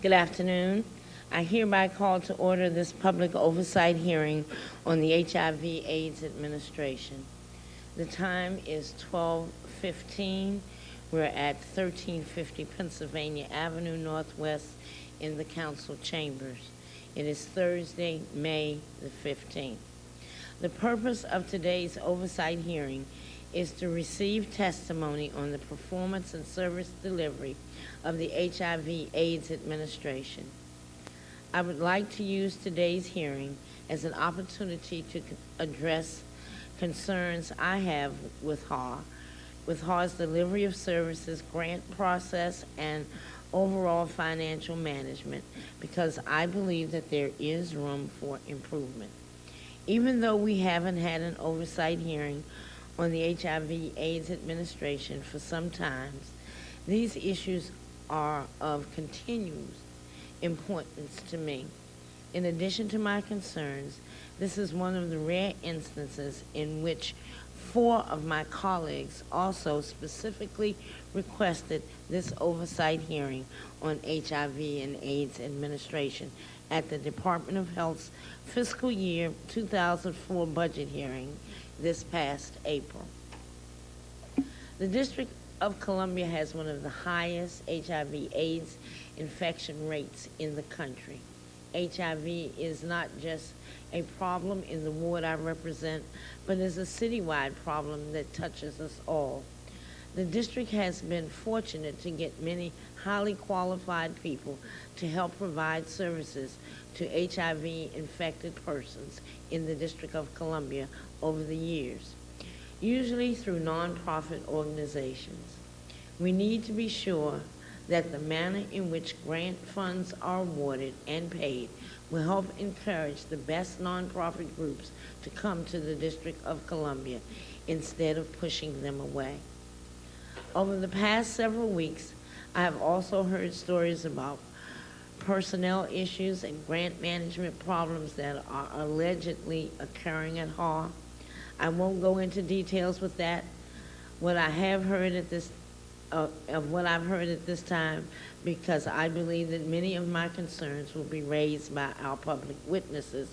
Good afternoon. I hereby call to order this public oversight hearing on the HIV/AIDS administration. The time is 12:15. We're at 1350 Pennsylvania Avenue Northwest in the council chambers. It is Thursday, May the 15th. The purpose of today's oversight hearing is to receive testimony on the performance and service delivery of the HIV/AIDS administration. I would like to use today's hearing as an opportunity to address concerns I have with HAR's delivery of services, grant process, and overall financial management, because I believe that there is room for improvement. Even though we haven't had an oversight hearing on the HIV/AIDS administration for some time, these issues are of continuous importance to me. In addition to my concerns, this is one of the rare instances in which 4 of my colleagues also specifically requested this oversight hearing on HIV and AIDS administration at the Department of Health's fiscal year 2004 budget hearing this past April. The District of Columbia has one of the highest HIV/AIDS infection rates in the country. HIV is not just a problem in the ward I represent, but is a citywide problem that touches us all. The district has been fortunate to get many highly qualified people to help provide services to HIV-infected persons in the District of Columbia over the years, usually through nonprofit organizations. We need to be sure that the manner in which grant funds are awarded and paid will help encourage the best nonprofit groups to come to the District of Columbia instead of pushing them away. Over the past several weeks, I have also heard stories about personnel issues and grant management problems that are allegedly occurring at HAR. I won't go into details with that. What I have heard at this of what I've heard at this time, because I believe that many of my concerns will be raised by our public witnesses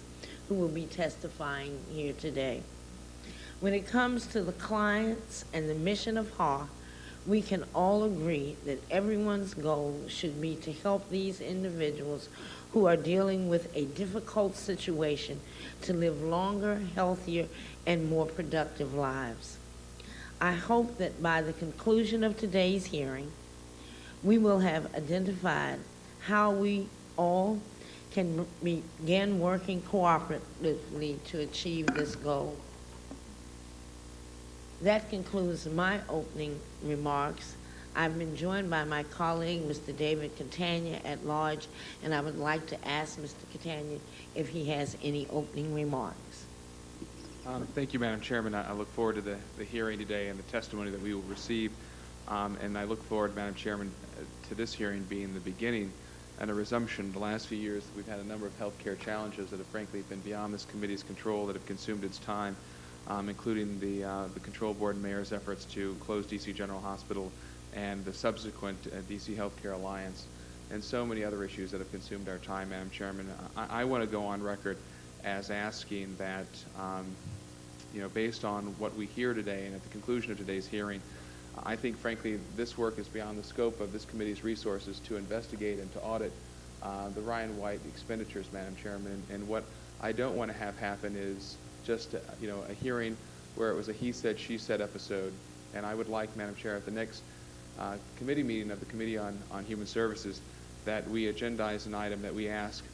who will be testifying here today. When it comes to the clients and the mission of HAR, we can all agree that everyone's goal should be to help these individuals who are dealing with a difficult situation to live longer, healthier, and more productive lives. I hope that by the conclusion of today's hearing, we will have identified how we all can begin working cooperatively to achieve this goal. That concludes my opening remarks. I've been joined by my colleague, Mr. David Catania, at large, and I would like to ask Mr. Catania if he has any opening remarks. Thank you, Madam Chairman. I look forward to the hearing today and the testimony that we will receive. And I look forward, Madam Chairman, to this hearing being the beginning and a resumption. The last few years, we've had a number of health care challenges that have frankly been beyond this committee's control, that have consumed its time, including the Control Board and Mayor's efforts to close D.C. General Hospital and the subsequent D.C. Healthcare Alliance, and so many other issues that have consumed our time, Madam Chairman. I want to go on record as asking that, based on what we hear today and at the conclusion of today's hearing, I think, frankly, this work is beyond the scope of this committee's resources to investigate and to audit the Ryan White expenditures, Madam Chairman. And what I don't want to have happen is just, a hearing where it was a he said, she said episode. And I would like, Madam Chair, at the next committee meeting of the Committee on Human Services, that we agendize an item that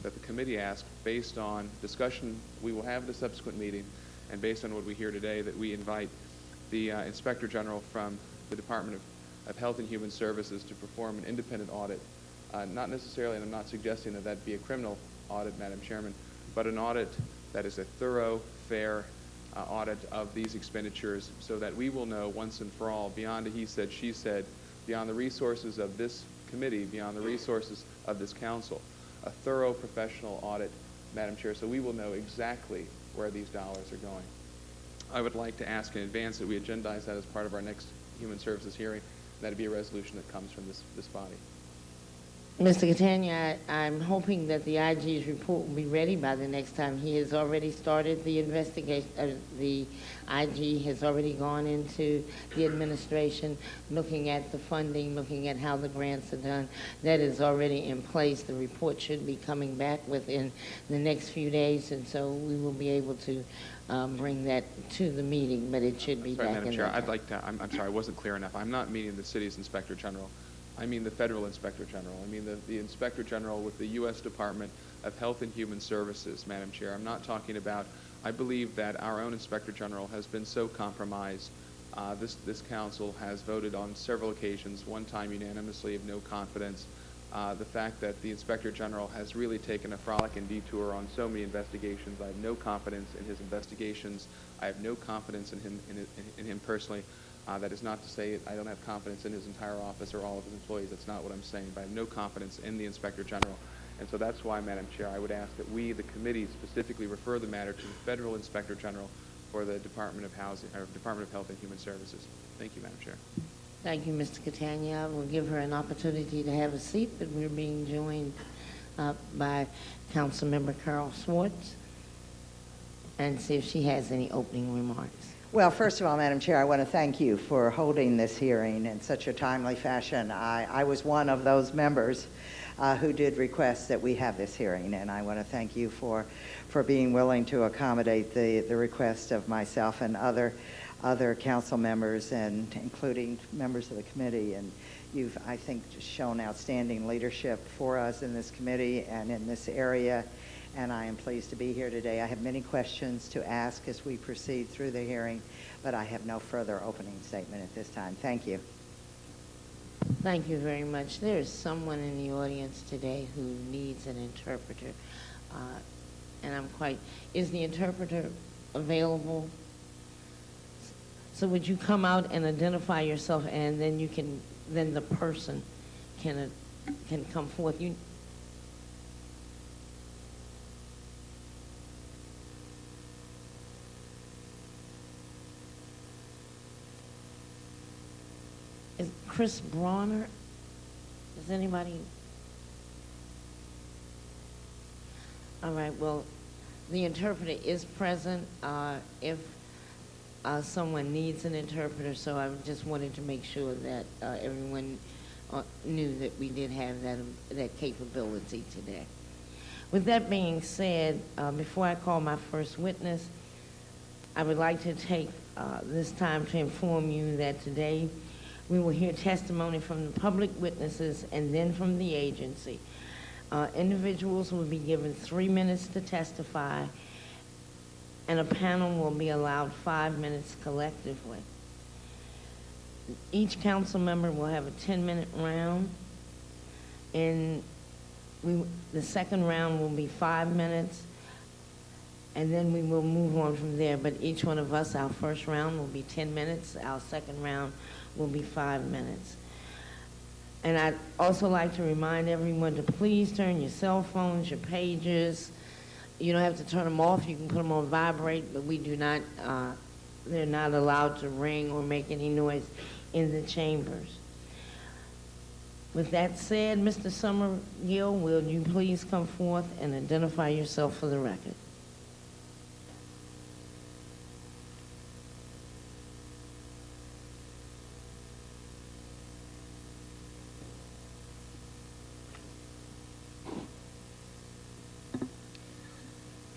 that the committee ask, based on discussion we will have at a subsequent meeting, and based on what we hear today, that we invite the Inspector General from the Department of Health and Human Services to perform an independent audit. Not necessarily, and I'm not suggesting that that be a criminal audit, Madam Chairman, but an audit that is a thorough, fair audit of these expenditures, so that we will know once and for all, beyond a he said, she said, beyond the resources of this committee, beyond the resources of this council, a thorough professional audit, Madam Chair, so we will know exactly where these dollars are going. I would like to ask in advance that we agendize that as part of our next Human Services hearing, and that it be a resolution that comes from this body. Mr. Catania, I'm hoping that the IG's report will be ready by the next time. He has already started the investigation. The IG has already gone into the administration, looking at the funding, looking at how the grants are done. That is already in place. The report should be coming back within the next few days, and so we will be able to bring that to the meeting, but it should be Sorry, back Madam in Chair, that I'd time. like to, I'm sorry, I wasn't clear enough. I'm not meaning the city's Inspector General. I mean the Federal Inspector General. I mean the Inspector General with the U.S. Department of Health and Human Services, Madam Chair. I'm not talking about, I believe that our own Inspector General has been so compromised. This council has voted on several occasions, one time unanimously of no confidence. The fact that the Inspector General has really taken a frolic and detour on so many investigations. I have no confidence in his investigations. I have no confidence in him personally. That is not to say I don't have confidence in his entire office or all of his employees. That's not what I'm saying. But I have no confidence in the Inspector General. And so that's why, Madam Chair, I would ask that we, the committee, specifically refer the matter to the Federal Inspector General for the Department of Housing, or Department of Health and Human Services. Thank you, Madam Chair. Thank you, Mr. Catania. We'll give her an opportunity to have a seat, but we're being joined by Councilmember Carol Swartz, and see if she has any opening remarks. Well, first of all, Madam Chair, I want to thank you for holding this hearing in such a timely fashion. I was one of those members who did request that we have this hearing, and I want to thank you for being willing to accommodate the request of myself and other council members, and including members of the committee. And you've, I think, just shown outstanding leadership for us in this committee and in this area, and I am pleased to be here today. I have many questions to ask as we proceed through the hearing, but I have no further opening statement at this time. Thank you. Thank you very much. There is someone in the audience today who needs an interpreter, and is the interpreter available? So would you come out and identify yourself, and then then the person can come forth. Is Chris Bronner? Does anybody? All right, well, the interpreter is present if someone needs an interpreter, so I just wanted to make sure that everyone knew that we did have that capability today. With that being said, before I call my first witness, I would like to take this time to inform you that today we will hear testimony from the public witnesses and then from the agency. Individuals will be given 3 minutes to testify, and a panel will be allowed 5 minutes collectively. Each council member will have a 10-minute round, and the second round will be 5 minutes, and then we will move on from there. But each one of us, our first round will be 10 minutes, our second round will be 5 minutes. And I'd also like to remind everyone to please turn your cell phones, your pagers. You don't have to turn them off. You can put them on vibrate, but we do not, they're not allowed to ring or make any noise in the chambers. With that said, Mr. Summergill, will you please come forth and identify yourself for the record?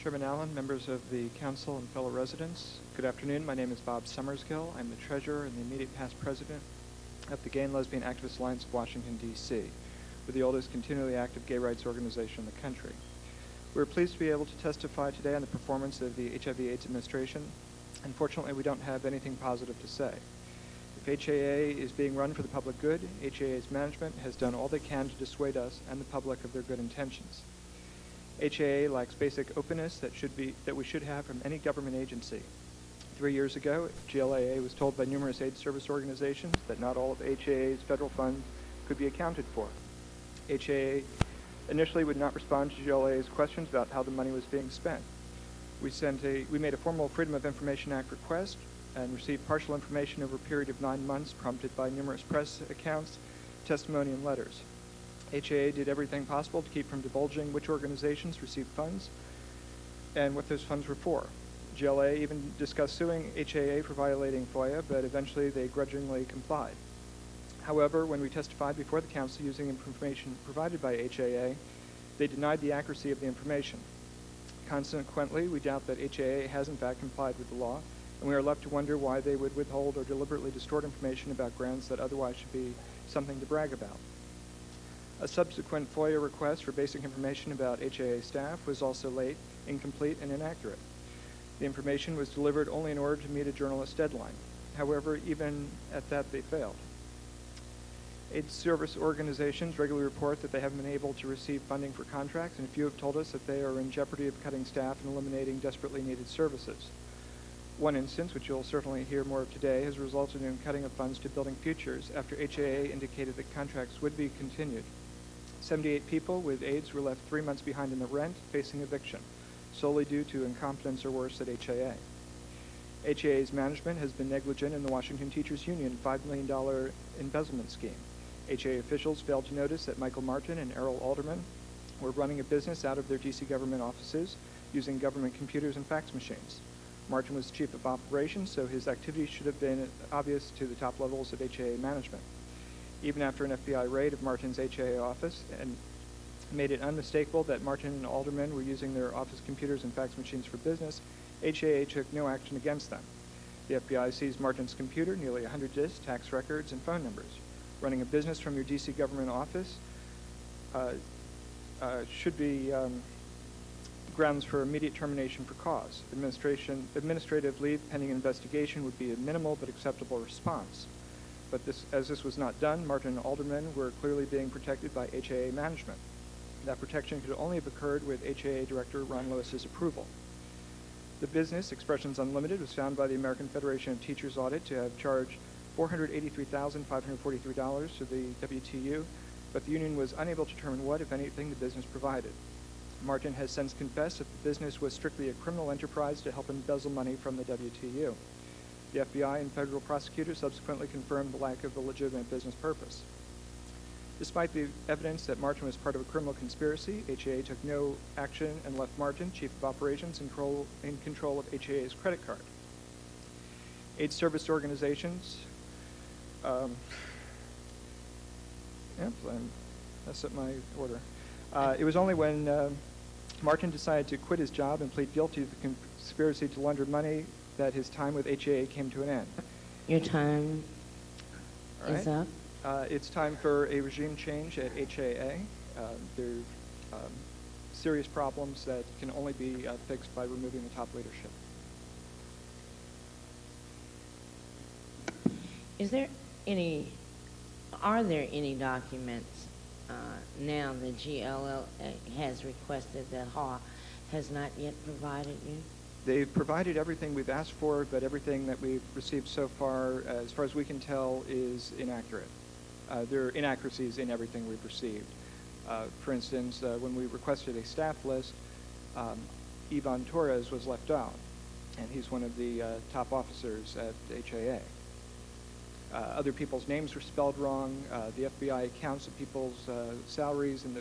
Chairman Allen, members of the council, and fellow residents, good afternoon. My name is Bob Summersgill. I'm the treasurer and the immediate past president of the Gay and Lesbian Activist Alliance of Washington, D.C., with the oldest continually active gay rights organization in the country. We're pleased to be able to testify today on the performance of the HIV/AIDS administration. Unfortunately, we don't have anything positive to say. If HAA is being run for the public good, HAA's management has done all they can to dissuade us and the public of their good intentions. HAA lacks basic openness that we should have from any government agency. 3 years ago, GLAA was told by numerous AIDS service organizations that not all of HAA's federal funds could be accounted for. HAA initially would not respond to GLAA's questions about how the money was being spent. We made a formal Freedom of Information Act request and received partial information over a period of 9 months, prompted by numerous press accounts, testimony, and letters. HAA did everything possible to keep from divulging which organizations received funds and what those funds were for. GLA even discussed suing HAA for violating FOIA, but eventually they grudgingly complied. However, when we testified before the council using information provided by HAA, they denied the accuracy of the information. Consequently, we doubt that HAA has in fact complied with the law, and we are left to wonder why they would withhold or deliberately distort information about grants that otherwise should be something to brag about. A subsequent FOIA request for basic information about HAA staff was also late, incomplete, and inaccurate. The information was delivered only in order to meet a journalist's deadline. However, even at that, they failed. AIDS service organizations regularly report that they haven't been able to receive funding for contracts, and a few have told us that they are in jeopardy of cutting staff and eliminating desperately needed services. One instance, which you'll certainly hear more of today, has resulted in cutting of funds to Building Futures after HAA indicated that contracts would be continued. 78 people with AIDS were left 3 months behind in the rent, facing eviction, solely due to incompetence or worse at HAA. HAA's management has been negligent in the Washington Teachers Union $5 million embezzlement scheme. HAA officials failed to notice that Michael Martin and Errol Alderman were running a business out of their D.C. government offices using government computers and fax machines. Martin was chief of operations, so his activities should have been obvious to the top levels of HAA management. Even after an FBI raid of Martin's HAA office and made it unmistakable that Martin and Alderman were using their office computers and fax machines for business, HAA took no action against them. The FBI seized Martin's computer, nearly 100 disks, tax records, and phone numbers. Running a business from your D.C. government office should be grounds for immediate termination for cause. Administrative leave pending investigation would be a minimal but acceptable response. But as this was not done, Martin and Alderman were clearly being protected by HAA management. That protection could only have occurred with HAA Director Ron Lewis's approval. The business, Expressions Unlimited, was found by the American Federation of Teachers Audit to have charged $483,543 to the WTU, but the union was unable to determine what, if anything, the business provided. Martin has since confessed that the business was strictly a criminal enterprise to help embezzle money from the WTU. The FBI and federal prosecutors subsequently confirmed the lack of a legitimate business purpose. Despite the evidence that Martin was part of a criminal conspiracy, HAA took no action and left Martin, chief of operations, in control of HAA's credit card. AIDS service organizations that's up my order. It was only when Martin decided to quit his job and plead guilty to the conspiracy to launder money that his time with HAA came to an end. Your time is up. It's time for a regime change at HAA. There are serious problems that can only be fixed by removing the top leadership. Are there any documents now that GLL has requested that HAW has not yet provided you? They've provided everything we've asked for, but everything that we've received so far as we can tell, is inaccurate. There are inaccuracies in everything we've received. For instance, when we requested a staff list, Ivan Torres was left out, and he's one of the top officers at HAA. Other people's names were spelled wrong. The FBI counts of people's salaries in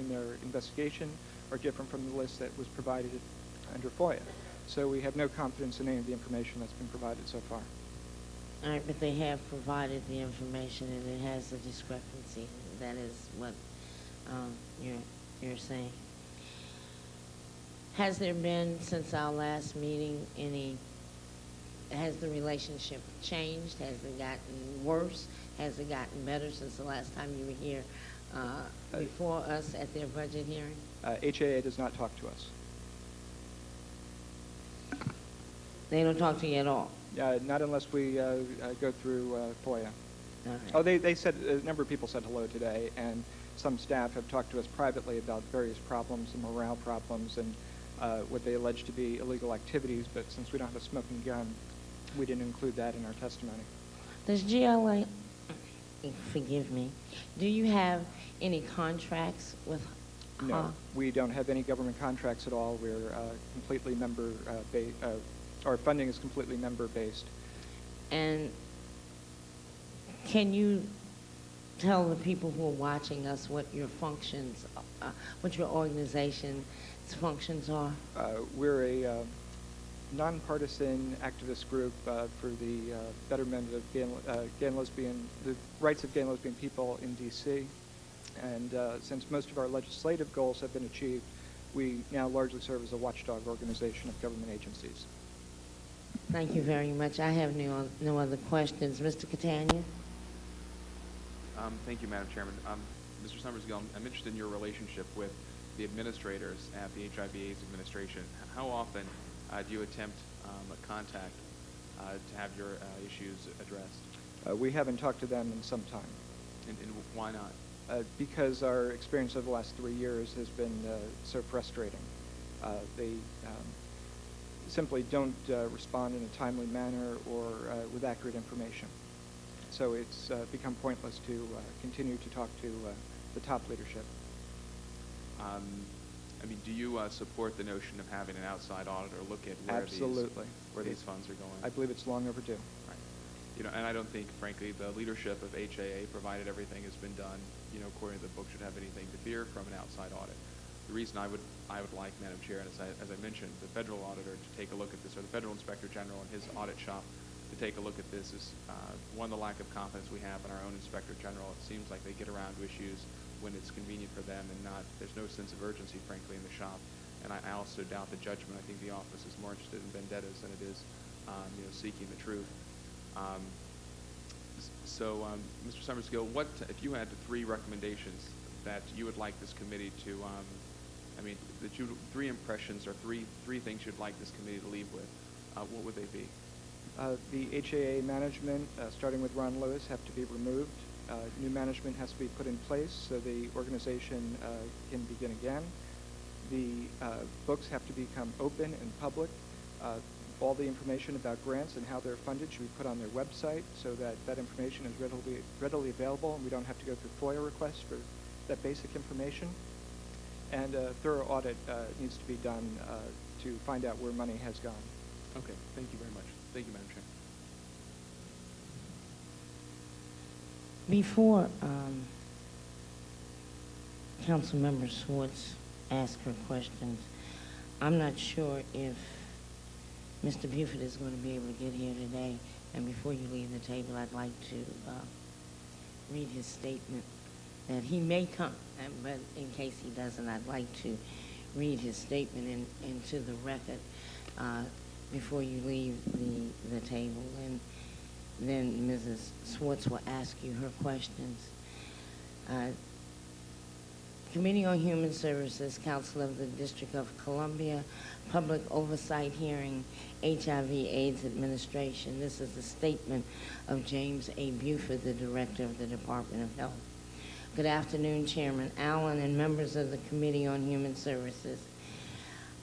their investigation are different from the list that was provided under FOIA. So we have no confidence in any of the information that's been provided so far. All right, but they have provided the information, and it has a discrepancy. That is what you're saying. Has there been, since our last meeting, has the relationship changed? Has it gotten worse? Has it gotten better since the last time you were here before us at their budget hearing? HAA does not talk to us. They don't talk to you at all? Not unless we go through FOIA. All right. Oh, they said, a number of people said hello today, and some staff have talked to us privately about various problems and morale problems and what they allege to be illegal activities, but since we don't have a smoking gun, we didn't include that in our testimony. Does GLA, forgive me, do you have any contracts with HAW? No, we don't have any government contracts at all. We're completely member-based. Our funding is completely member-based. And can you tell the people who are watching us what your functions, what your organization's functions are? We're a nonpartisan activist group for the betterment of gay and lesbian, the rights of gay and lesbian people in D.C. And since most of our legislative goals have been achieved, we now largely serve as a watchdog organization of government agencies. Thank you very much. I have no other questions. Mr. Catania? Thank you, Madam Chairman. Mr. Summersgill, I'm interested in your relationship with the administrators at the HIV/AIDS Administration. How often do you attempt a contact to have your issues addressed? We haven't talked to them in some time. And why not? Because our experience over the last 3 years has been so frustrating. They simply don't respond in a timely manner or with accurate information. So it's become pointless to continue to talk to the top leadership. I mean, do you support the notion of having an outside auditor look at Absolutely. where these funds are going? I believe it's long overdue. Right. You know, and I don't think, frankly, the leadership of HAA, provided everything has been done, you know, according to the book, should have anything to fear from an outside audit. The reason I would like, Madam Chair, and as I mentioned, the federal auditor to take a look at this, or the federal inspector general and his audit shop to take a look at this is, one, the lack of confidence we have in our own inspector general. It seems like they get around to issues when it's convenient for them and not, there's no sense of urgency, frankly, in the shop. And I also doubt the judgment. I think the office is more interested in vendettas than it is, you know, seeking the truth. Mr. Summersgill, what, if you had 3 recommendations that you would like this committee to, three impressions or three things you'd like this committee to leave with, what would they be? The HAA management, starting with Ron Lewis, have to be removed. New management has to be put in place so the organization can begin again. The books have to become open and public. All the information about grants and how they're funded should be put on their website so that that information is readily available and we don't have to go through FOIA requests for that basic information. And a thorough audit needs to be done to find out where money has gone. Okay, thank you very much. Thank you, Madam Chair. Before Councilmember Swartz asks her questions, I'm not sure if Mr. Buford is going to be able to get here today. And before you leave the table, I'd like to read his statement that he may come, but in case he doesn't, I'd like to read his statement into the record before you leave the table. And then Mrs. Swartz will ask you her questions. Committee on Human Services, Council of the District of Columbia, Public Oversight Hearing, HIV/AIDS Administration. This is a statement of James A. Buford, the Director of the Department of Health. Good afternoon, Chairman Allen and members of the Committee on Human Services.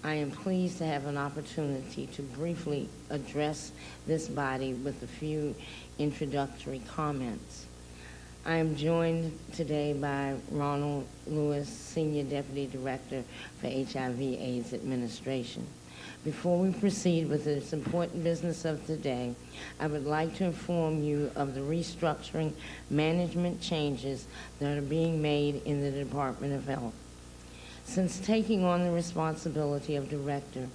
I am pleased to have an opportunity to briefly address this body with a few introductory comments. I am joined today by Ronald Lewis, Senior Deputy Director for HIV/AIDS Administration. Before we proceed with this important business of today, I would like to inform you of the restructuring management changes that are being made in the Department of Health. Since taking on the responsibility of director,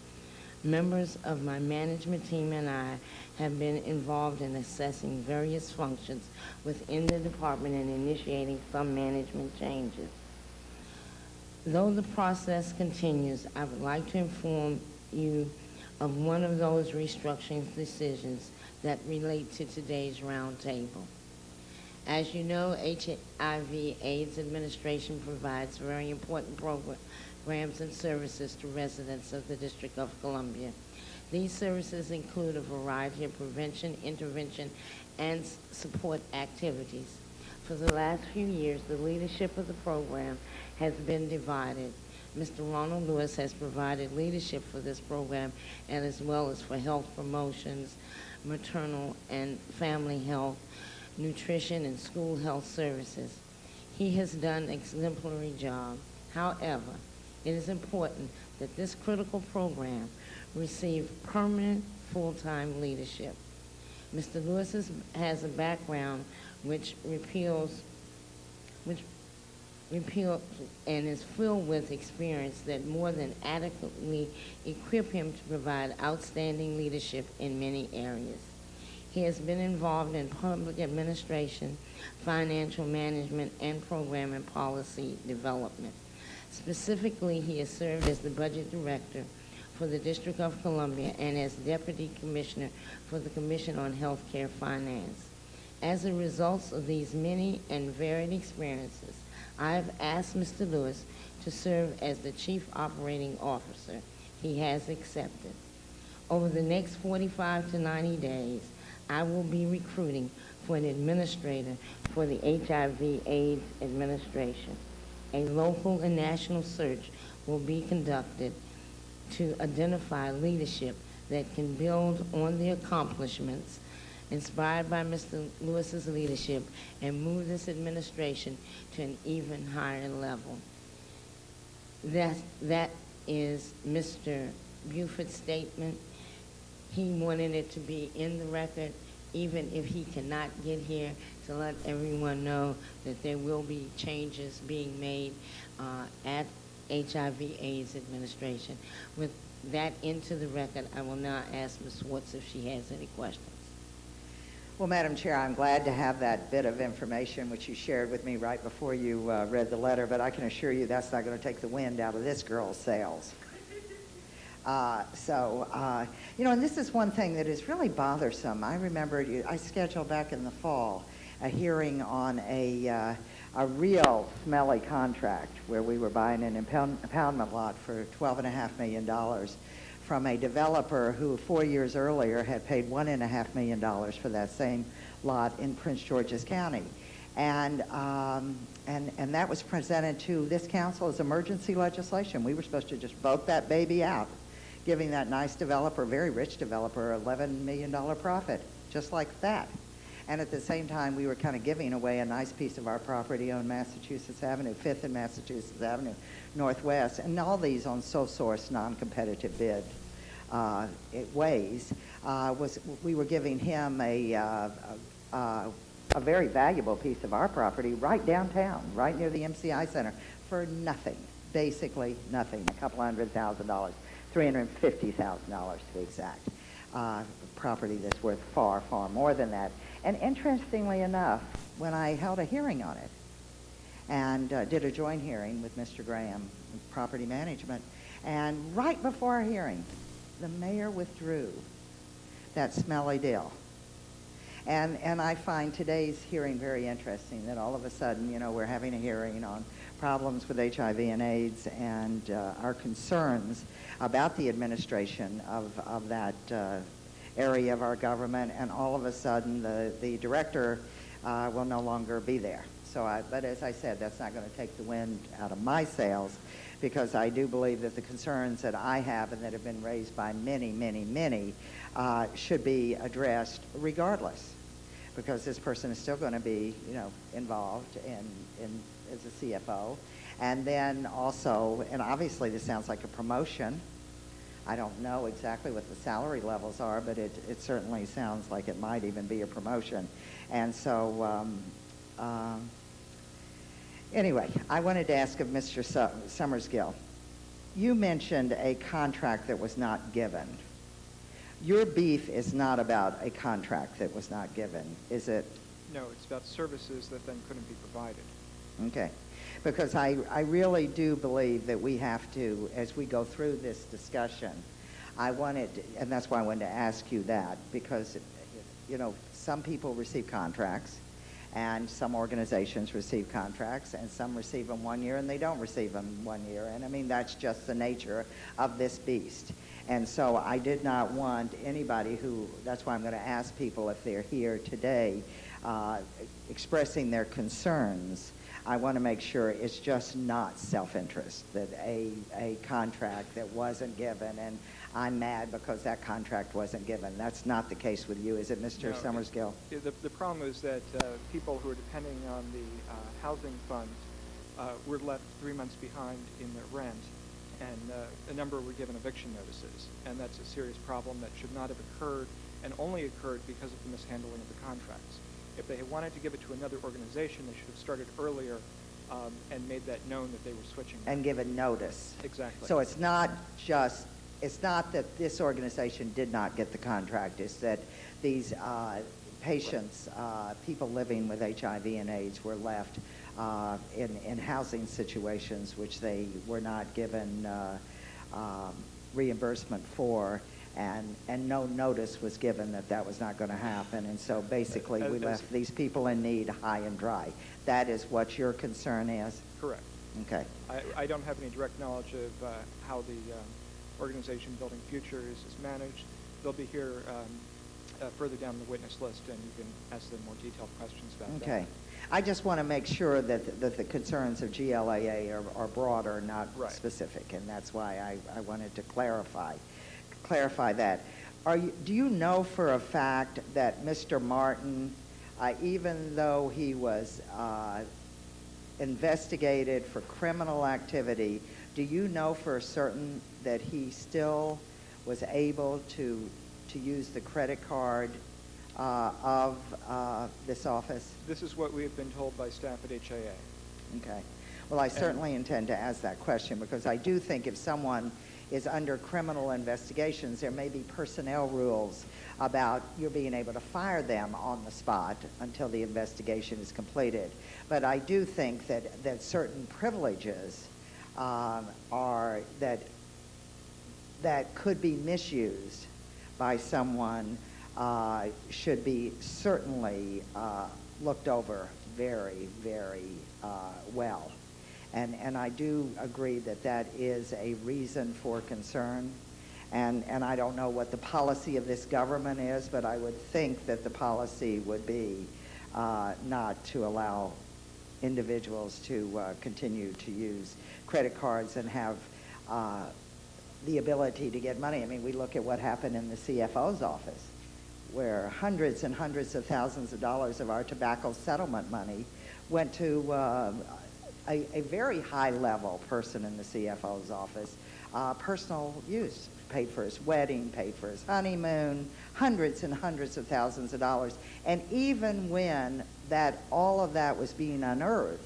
members of my management team and I have been involved in assessing various functions within the department and initiating some management changes. Though the process continues, I would like to inform you of one of those restructuring decisions that relate to today's roundtable. As you know, HIV/AIDS Administration provides very important programs and services to residents of the District of Columbia. These services include a variety of prevention, intervention, and support activities. For the last few years, the leadership of the program has been divided. Mr. Ronald Lewis has provided leadership for this program and as well as for health promotions, maternal and family health, nutrition, and school health services. He has done an exemplary job. However, it is important that this critical program receive permanent full-time leadership. Mr. Lewis has a background which repeals which repeal and is filled with experience that more than adequately equip him to provide outstanding leadership in many areas. He has been involved in public administration, financial management, and program and policy development. Specifically, he has served as the budget director for the District of Columbia and as deputy commissioner for the Commission on Healthcare Finance. As a result of these many and varied experiences, I have asked Mr. Lewis to serve as the Chief Operating Officer. He has accepted. Over the next 45 to 90 days, I will be recruiting for an administrator for the HIV/AIDS Administration. A local and national search will be conducted to identify leadership that can build on the accomplishments inspired by Mr. Lewis's leadership and move this administration to an even higher level. That is Mr. Buford's statement. He wanted it to be in the record, even if he cannot get here, to let everyone know that there will be changes being made at HIV/AIDS Administration. With that into the record, I will now ask Ms. Swartz if she has any questions. Well, Madam Chair, I'm glad to have that bit of information which you shared with me right before you read the letter, but I can assure you that's not going to take the wind out of this girl's sails. And this is one thing that is really bothersome. I remember I scheduled back in the fall a hearing on a real smelly contract where we were buying an impoundment lot for $12.5 million from a developer who 4 years earlier had paid $1.5 million for that same lot in Prince George's County. And that was presented to this council as emergency legislation. We were supposed to just vote that baby out, giving that nice developer, very rich developer, $11 million profit, just like that. And at the same time, we were kind of giving away a nice piece of our property on Massachusetts Avenue, 5th and Massachusetts Avenue Northwest, and all these on sole-source, non-competitive bid ways. We were giving him a very valuable piece of our property right downtown, right near the MCI Center, for nothing, basically nothing, a couple $100,000, $350,000 to be exact. Property that's worth far, far more than that. And interestingly enough, when I held a hearing on it and did a joint hearing with Mr. Graham, property management, and right before our hearing, the mayor withdrew that smelly deal. And I find today's hearing very interesting, that all of a sudden, we're having a hearing on problems with HIV and AIDS and our concerns about the administration of that area of our government, and all of a sudden the director will no longer be there. But as I said, that's not going to take the wind out of my sails, because I do believe that the concerns that I have and that have been raised by many, many, many should be addressed regardless, because this person is still going to be, involved in as a CFO. And then also, and obviously this sounds like a promotion. I don't know exactly what the salary levels are, but it certainly sounds like it might even be a promotion. And so, anyway, I wanted to ask of Mr. Summersgill, you mentioned a contract that was not given. Your beef is not about a contract that was not given, is it? No, it's about services that then couldn't be provided. Okay. Because I really do believe that we have to, as we go through this discussion, and that's why I wanted to ask you that, because, some people receive contracts, and some organizations receive contracts, and some receive them 1 year, and they don't receive them 1 year. And I mean, that's just the nature of this beast. And so I did not want anybody that's why I'm going to ask people if they're here today expressing their concerns. I want to make sure it's just not self-interest, that a contract that wasn't given, and I'm mad because that contract wasn't given. That's not the case with you, is it, Mr. Summersgill? The problem is that people who are depending on the housing fund were left 3 months behind in their rent, and a number were given eviction notices. And that's a serious problem that should not have occurred, and only occurred because of the mishandling of the contracts. If they had wanted to give it to another organization, they should have started earlier and made that known that they were switching. And given notice. Exactly. So it's not that this organization did not get the contract, it's that these patients, people living with HIV and AIDS were left in housing situations which they were not given reimbursement for, and no notice was given that that was not going to happen. And so basically we left these people in need high and dry. That is what your concern is? Correct. Okay. I don't have any direct knowledge of how the organization Building Future is managed. They'll be here further down the witness list, and you can ask them more detailed questions about that. Okay. I just want to make sure that the concerns of GLAA are broader, not Right. specific, and that's why I wanted to clarify that. Do you know for a fact that Mr. Martin, even though he was investigated for criminal activity, do you know for certain that he still was able to use the credit card of this office? This is what we have been told by staff at HIA. Okay. Well, I certainly intend to ask that question, because I do think if someone is under criminal investigations, there may be personnel rules about you being able to fire them on the spot until the investigation is completed. But I do think that certain privileges that could be misused by someone should be certainly looked over very, very well. And I do agree that is a reason for concern. And I don't know what the policy of this government is, but I would think that the policy would be not to allow individuals to continue to use credit cards and have the ability to get money. I mean, we look at what happened in the CFO's office, where hundreds and hundreds of thousands of dollars of our tobacco settlement money went to a very high-level person in the CFO's office, personal use, paid for his wedding, paid for his honeymoon, hundreds and hundreds of thousands of dollars. And even when all of that was being unearthed,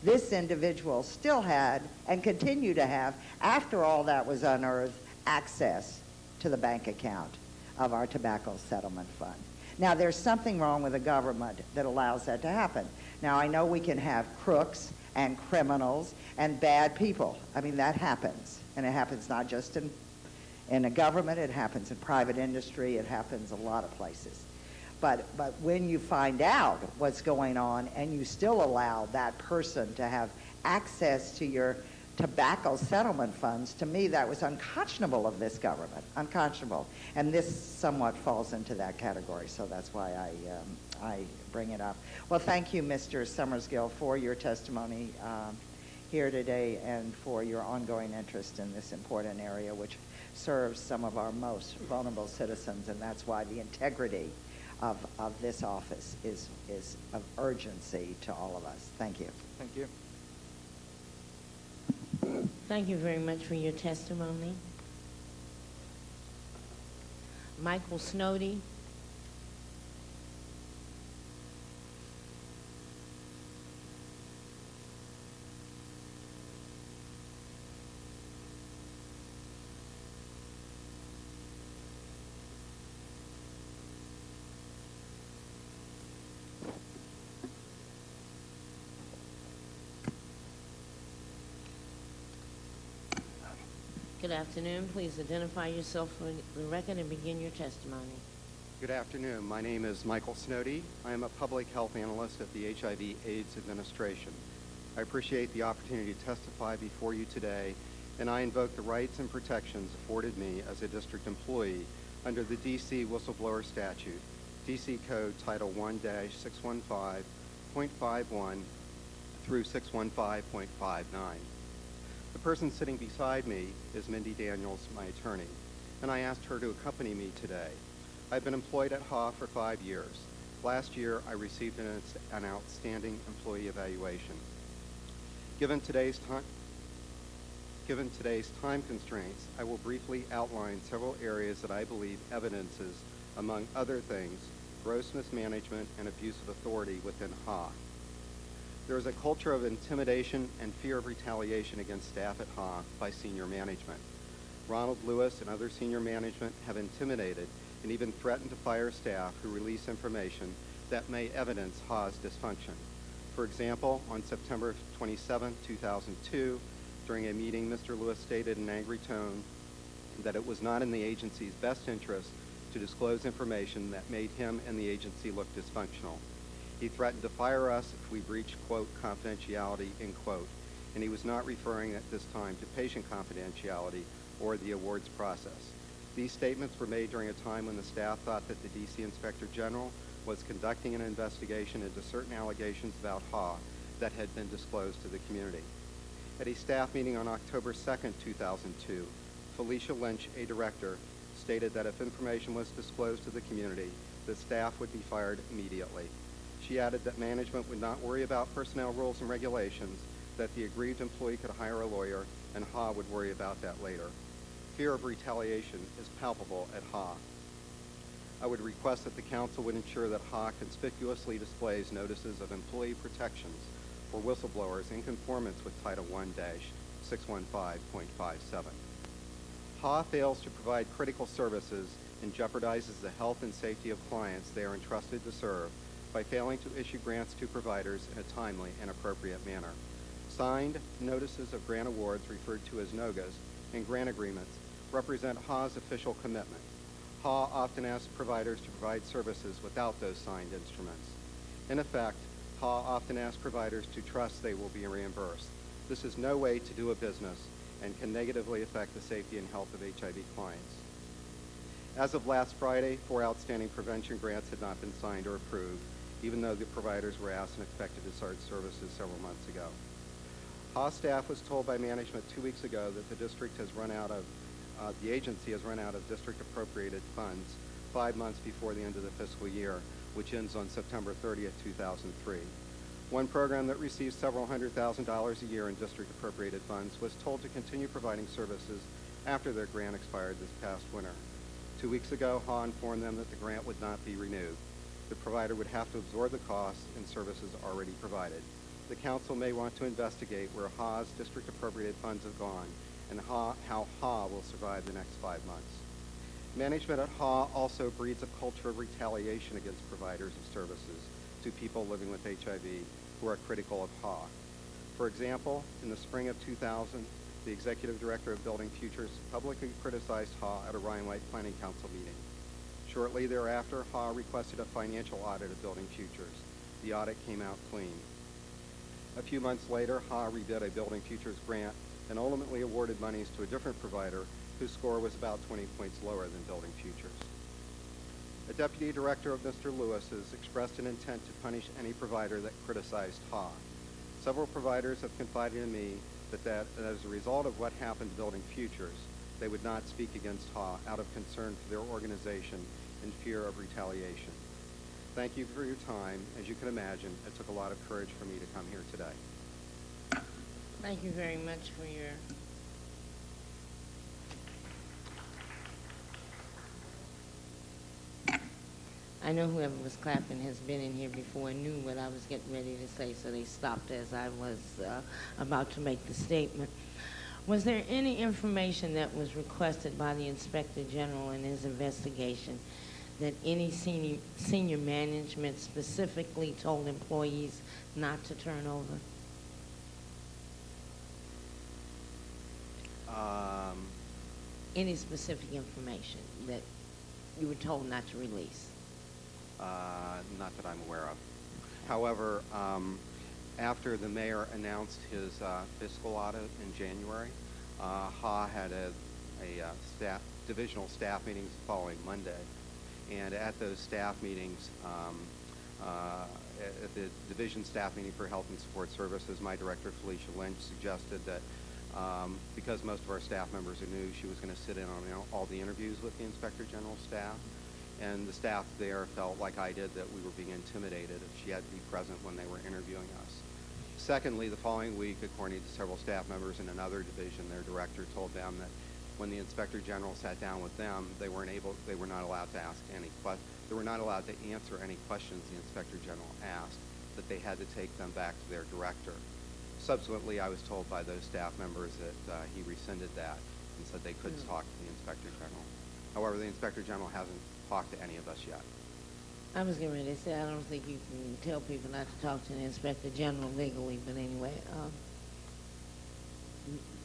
this individual still had and continued to have, after all that was unearthed, access to the bank account of our tobacco settlement fund. Now, there's something wrong with the government that allows that to happen. Now, I know we can have crooks and criminals and bad people. I mean, that happens. And it happens not just in a government, it happens in private industry, it happens a lot of places. But when you find out what's going on and you still allow that person to have access to your tobacco settlement funds, to me that was unconscionable of this government, unconscionable. And this somewhat falls into that category, so that's why I bring it up. Well, thank you, Mr. Summersgill, for your testimony here today and for your ongoing interest in this important area, which serves some of our most vulnerable citizens, and that's why the integrity of this office is of urgency to all of us. Thank you. Thank you. Thank you very much for your testimony. Michael Snowdy. Good afternoon. Please identify yourself for the record and begin your testimony. Good afternoon. My name is Michael Snowdy. I am a public health analyst at the HIV/AIDS Administration. I appreciate the opportunity to testify before you today, and I invoke the rights and protections afforded me as a district employee under the D.C. Whistleblower Statute, D.C. Code Title 1-615.51 through 615.59. The person sitting beside me is Mindy Daniels, my attorney, and I asked her to accompany me today. I've been employed at HA for 5 years. Last year, I received an outstanding employee evaluation. Given today's time constraints, I will briefly outline several areas that I believe evidences, among other things, gross mismanagement and abuse of authority within HA. There is a culture of intimidation and fear of retaliation against staff at HA by senior management. Ronald Lewis and other senior management have intimidated and even threatened to fire staff who release information that may evidence HA's dysfunction. For example, on September 27, 2002, during a meeting, Mr. Lewis stated in an angry tone that it was not in the agency's best interest to disclose information that made him and the agency look dysfunctional. He threatened to fire us if we breached, quote, confidentiality, end quote, and he was not referring at this time to patient confidentiality or the awards process. These statements were made during a time when the staff thought that the D.C. Inspector General was conducting an investigation into certain allegations about HA that had been disclosed to the community. At a staff meeting on October 2nd, 2002, Felicia Lynch, a director, stated that if information was disclosed to the community, the staff would be fired immediately. She added that management would not worry about personnel rules and regulations, that the aggrieved employee could hire a lawyer, and HA would worry about that later. Fear of retaliation is palpable at HA. I would request that the council would ensure that HA conspicuously displays notices of employee protections for whistleblowers in conformance with Title 1-615.57. HA fails to provide critical services and jeopardizes the health and safety of clients they are entrusted to serve by failing to issue grants to providers in a timely and appropriate manner. Signed notices of grant awards, referred to as NOGAs, and grant agreements represent HA's official commitment. HA often asks providers to provide services without those signed instruments. In effect, HA often asks providers to trust they will be reimbursed. This is no way to do a business and can negatively affect the safety and health of HIV clients. As of last Friday, 4 outstanding prevention grants had not been signed or approved, even though the providers were asked and expected to start services several months ago. HA staff was told by management 2 weeks ago that the district has run out of, the agency has run out of district appropriated funds 5 months before the end of the fiscal year, which ends on September 30th, 2003. One program that receives several $100,000 a year in district appropriated funds was told to continue providing services after their grant expired this past winter. 2 weeks ago, HA informed them that the grant would not be renewed. The provider would have to absorb the costs and services already provided. The council may want to investigate where HA's district appropriated funds have gone and how HA will survive the next 5 months. Management at HA also breeds a culture of retaliation against providers of services to people living with HIV who are critical of HA. For example, in the spring of 2000, the executive director of Building Futures publicly criticized HA at a Ryan White Planning Council meeting. Shortly thereafter, HA requested a financial audit of Building Futures. The audit came out clean. A few months later, HA rebid a Building Futures grant and ultimately awarded monies to a different provider whose score was about 20 points lower than Building Futures. A deputy director of Mr. Lewis has expressed an intent to punish any provider that criticized HA. Several providers have confided in me that as a result of what happened to Building Futures, they would not speak against HA out of concern for their organization and fear of retaliation. Thank you for your time. As you can imagine, it took a lot of courage for me to come here today. Thank you very much for your I know whoever was clapping has been in here before and knew what I was getting ready to say, so they stopped as I was about to make the statement. Was there any information that was requested by the Inspector General in his investigation that any senior management specifically told employees not to turn over? Any specific information that you were told not to release? Not that I'm aware of. However, after the mayor announced his fiscal audit in January, HA had a divisional staff meetings the following Monday. And at those staff meetings, at the division staff meeting for Health and Support Services, my director, Felicia Lynch, suggested that because most of our staff members are new, she was going to sit in on all the interviews with the Inspector General staff. And the staff there felt like I did that we were being intimidated if she had to be present when they were interviewing us. Secondly, the following week, according to several staff members in another division, their director told them that When the Inspector General sat down with them, they were not allowed to ask they were not allowed to answer any questions the Inspector General asked, that they had to take them back to their director. Subsequently, I was told by those staff members that he rescinded that and said they couldn't talk to the Inspector General. However, the Inspector General hasn't talked to any of us yet. I was getting ready to say, I don't think you can tell people not to talk to the Inspector General legally, but anyway,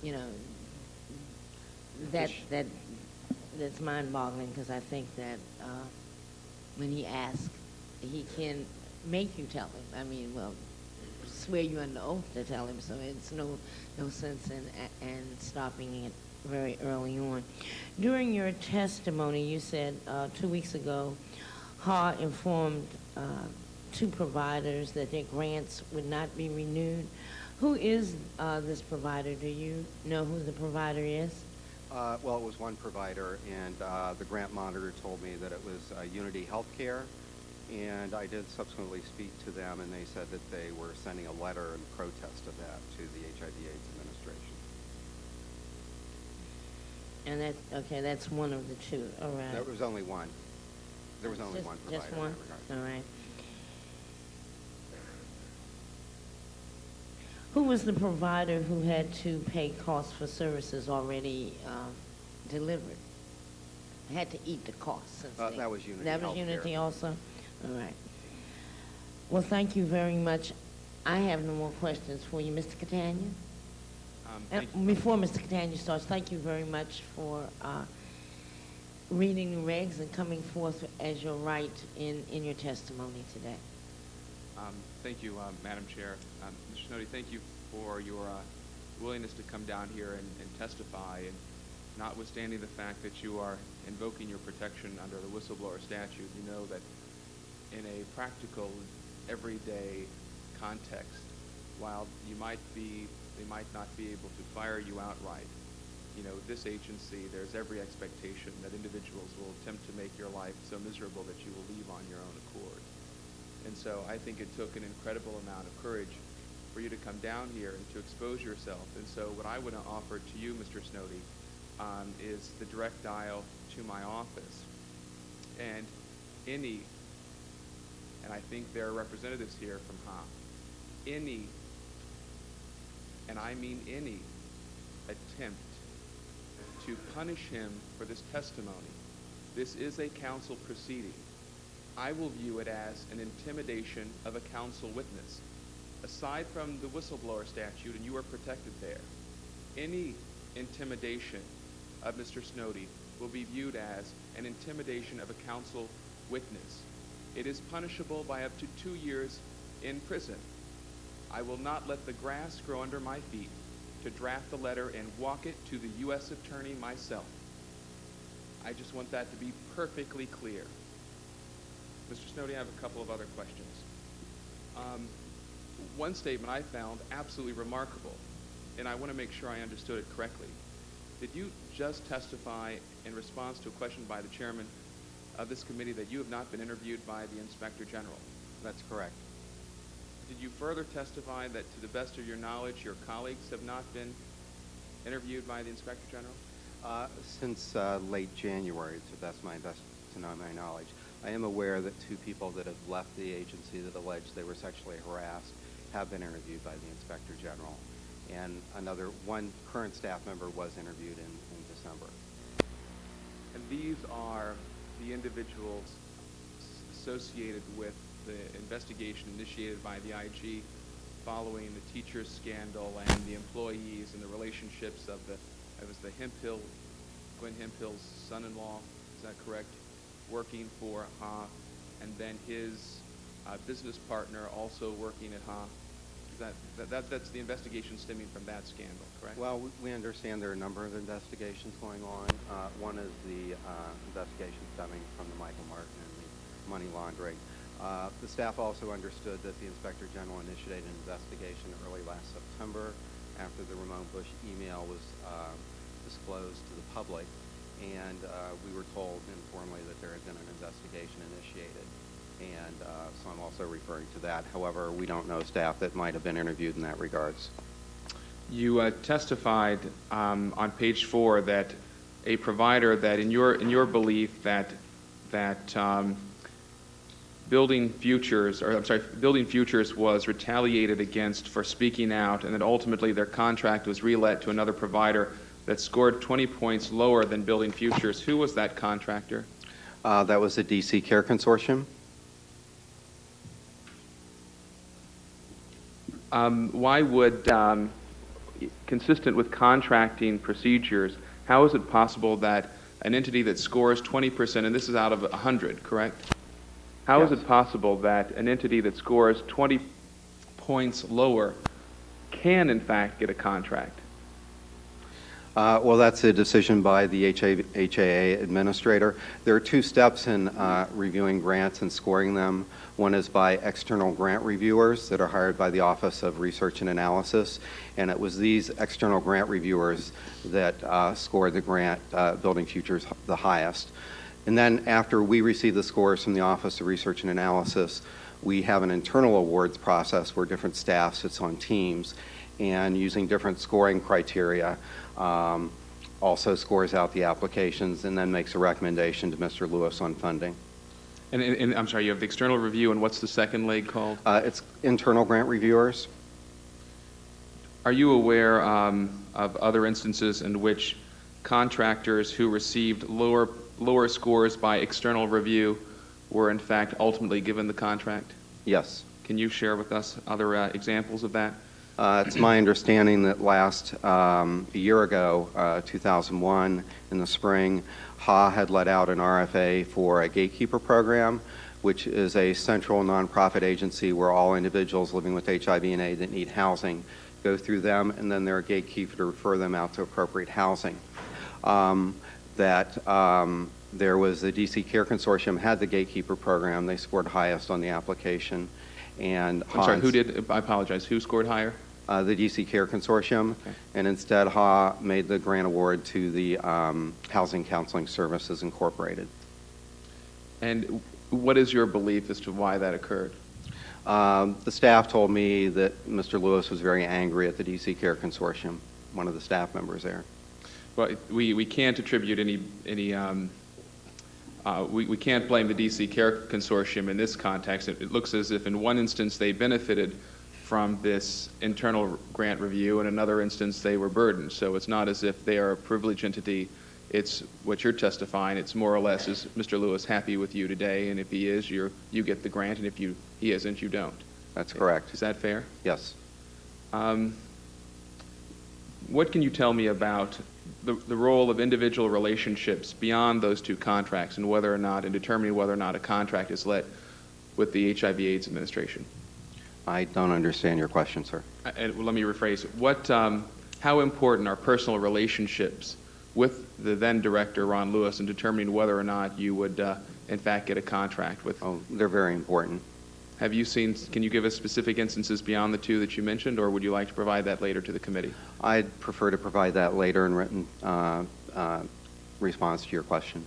you know, that's mind-boggling, because I think that when he asks, he can make you tell him. I mean, well, swear you under oath to tell him, so it's no sense in stopping it very early on. During your testimony, you said 2 weeks ago, HA informed 2 providers that their grants would not be renewed. Who is this provider? Do you know who the provider is? Well, it was one provider, and the grant monitor told me that it was Unity Healthcare, and I did subsequently speak to them, and they said that they were sending a letter in protest of that to the HIV/AIDS administration. And that's one of the 2. All right. There was only one. There was only one provider. Just one? In that regard. All right. Who was the provider who had to pay costs for services already delivered? Had to eat the costs. That was Unity That was Healthcare. Unity also? All right. Well, thank you very much. I have no more questions for you, Mr. Catania. Before Mr. Catania starts, thank you very much for reading the regs and coming forth as your right in your testimony today. Thank you, Madam Chair. Mr. Snowdy, thank you for your willingness to come down here and testify, and notwithstanding the fact that you are invoking your protection under the whistleblower statute, you know that in a practical, everyday context, while they might not be able to fire you outright, you know, this agency, there's every expectation that individuals will attempt to make your life so miserable that you will leave on your own accord. And so I think it took an incredible amount of courage for you to come down here and to expose yourself. And so what I would offer to you, Mr. Snowdy, is the direct dial to my office. And and I think there are representatives here from HA, and I mean any, attempt to punish him for this testimony. This is a counsel proceeding. I will view it as an intimidation of a counsel witness. Aside from the whistleblower statute, and you are protected there, any intimidation of Mr. Snowdy will be viewed as an intimidation of a counsel witness. It is punishable by up to 2 years in prison. I will not let the grass grow under my feet to draft the letter and walk it to the U.S. Attorney myself. I just want that to be perfectly clear. Mr. Snowdy, I have a couple of other questions. One statement I found absolutely remarkable, and I want to make sure I understood it correctly. Did you just testify in response to a question by the chairman of this committee that you have not been interviewed by the Inspector General? That's correct. Did you further testify that, to the best of your knowledge, your colleagues have not been interviewed by the Inspector General? Since late January, to my knowledge. I am aware that 2 people that have left the agency that allege they were sexually harassed have been interviewed by the Inspector General. And one current staff member was interviewed in December. And these are the individuals associated with the investigation initiated by the IG following the teachers scandal and the employees and the relationships of Gwen Hemphill's son-in-law, is that correct? Working for HA, and then his business partner also working at HA. That's the investigation stemming from that scandal, correct? Well, we understand there are a number of investigations going on. One is the investigation stemming from the Michael Martin and the money laundering. The staff also understood that the Inspector General initiated an investigation early last September after the Ramon Bush email was disclosed to the public, and we were told informally that there had been an investigation initiated. And so I'm also referring to that. However, we don't know staff that might have been interviewed in that regards. You testified on page 4 that a provider that, in your belief, that Building Futures was retaliated against for speaking out, and that ultimately their contract was relet to another provider that scored 20 points lower than Building Futures. Who was that contractor? That was the DC Care Consortium. Why would, consistent with contracting procedures, how is it possible that an entity that scores 20%, and this is out of 100, correct? How is Yes. it possible that an entity that scores 20 points lower can, in fact, get a contract? Well, that's a decision by the HAA administrator. There are two steps in reviewing grants and scoring them. One is by external grant reviewers that are hired by the Office of Research and Analysis, and it was these external grant reviewers that scored the grant Building Futures the highest. And then after we receive the scores from the Office of Research and Analysis, we have an internal awards process where different staff sits on teams, and using different scoring criteria, also scores out the applications and then makes a recommendation to Mr. Lewis on funding. And I'm sorry, you have the external review, and what's the second leg called? It's internal grant reviewers. Are you aware of other instances in which contractors who received lower scores by external review were in fact ultimately given the contract? Yes. Can you share with us other examples of that? It's my understanding that a year ago, 2001, in the spring, HA had let out an RFA for a gatekeeper program, which is a central nonprofit agency where all individuals living with HIV and AIDS that need housing go through them, and then they're a gatekeeper to refer them out to appropriate housing. There was the DC Care Consortium had the gatekeeper program. They scored highest on the application. And I'm sorry, who did? I apologize. Who scored higher? The DC Care Consortium, Okay. and instead HA made the grant award to the Housing Counseling Services Incorporated. And what is your belief as to why that occurred? The staff told me that Mr. Lewis was very angry at the DC Care Consortium, one of the staff members there. Well, we can't attribute any we can't blame the DC Care Consortium in this context. It looks as if in one instance they benefited from this internal grant review, in another instance they were burdened. So it's not as if they are a privileged entity. It's what you're testifying. It's more or less, is Mr. Lewis happy with you today? And if he is, you get the grant, and if he isn't, you don't. That's correct. Is that fair? Yes. What can you tell me about the role of individual relationships beyond those two contracts, and in determining whether or not a contract is let with the HIV/AIDS administration? I don't understand your question, sir. And let me rephrase it. How important are personal relationships with the then director, Ron Lewis, in determining whether or not you would, in fact, get a contract with? Oh, they're very important. Can you give us specific instances beyond the two that you mentioned, or would you like to provide that later to the committee? I'd prefer to provide that later in written response to your question.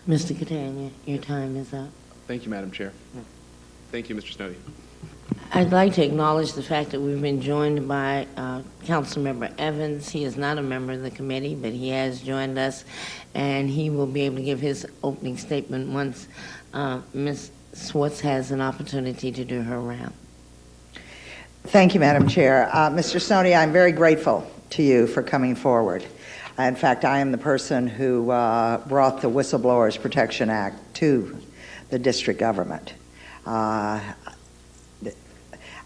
Mr. Catania, your time is up. Thank you, Madam Chair. Thank you, Mr. Snowden. I'd like to acknowledge the fact that we've been joined by Councilmember Evans. He is not a member of the committee, but he has joined us, and he will be able to give his opening statement once Ms. Swartz has an opportunity to do her round. Thank you, Madam Chair. Mr. Snowden, I'm very grateful to you for coming forward. In fact, I am the person who brought the Whistleblowers Protection Act to the district government.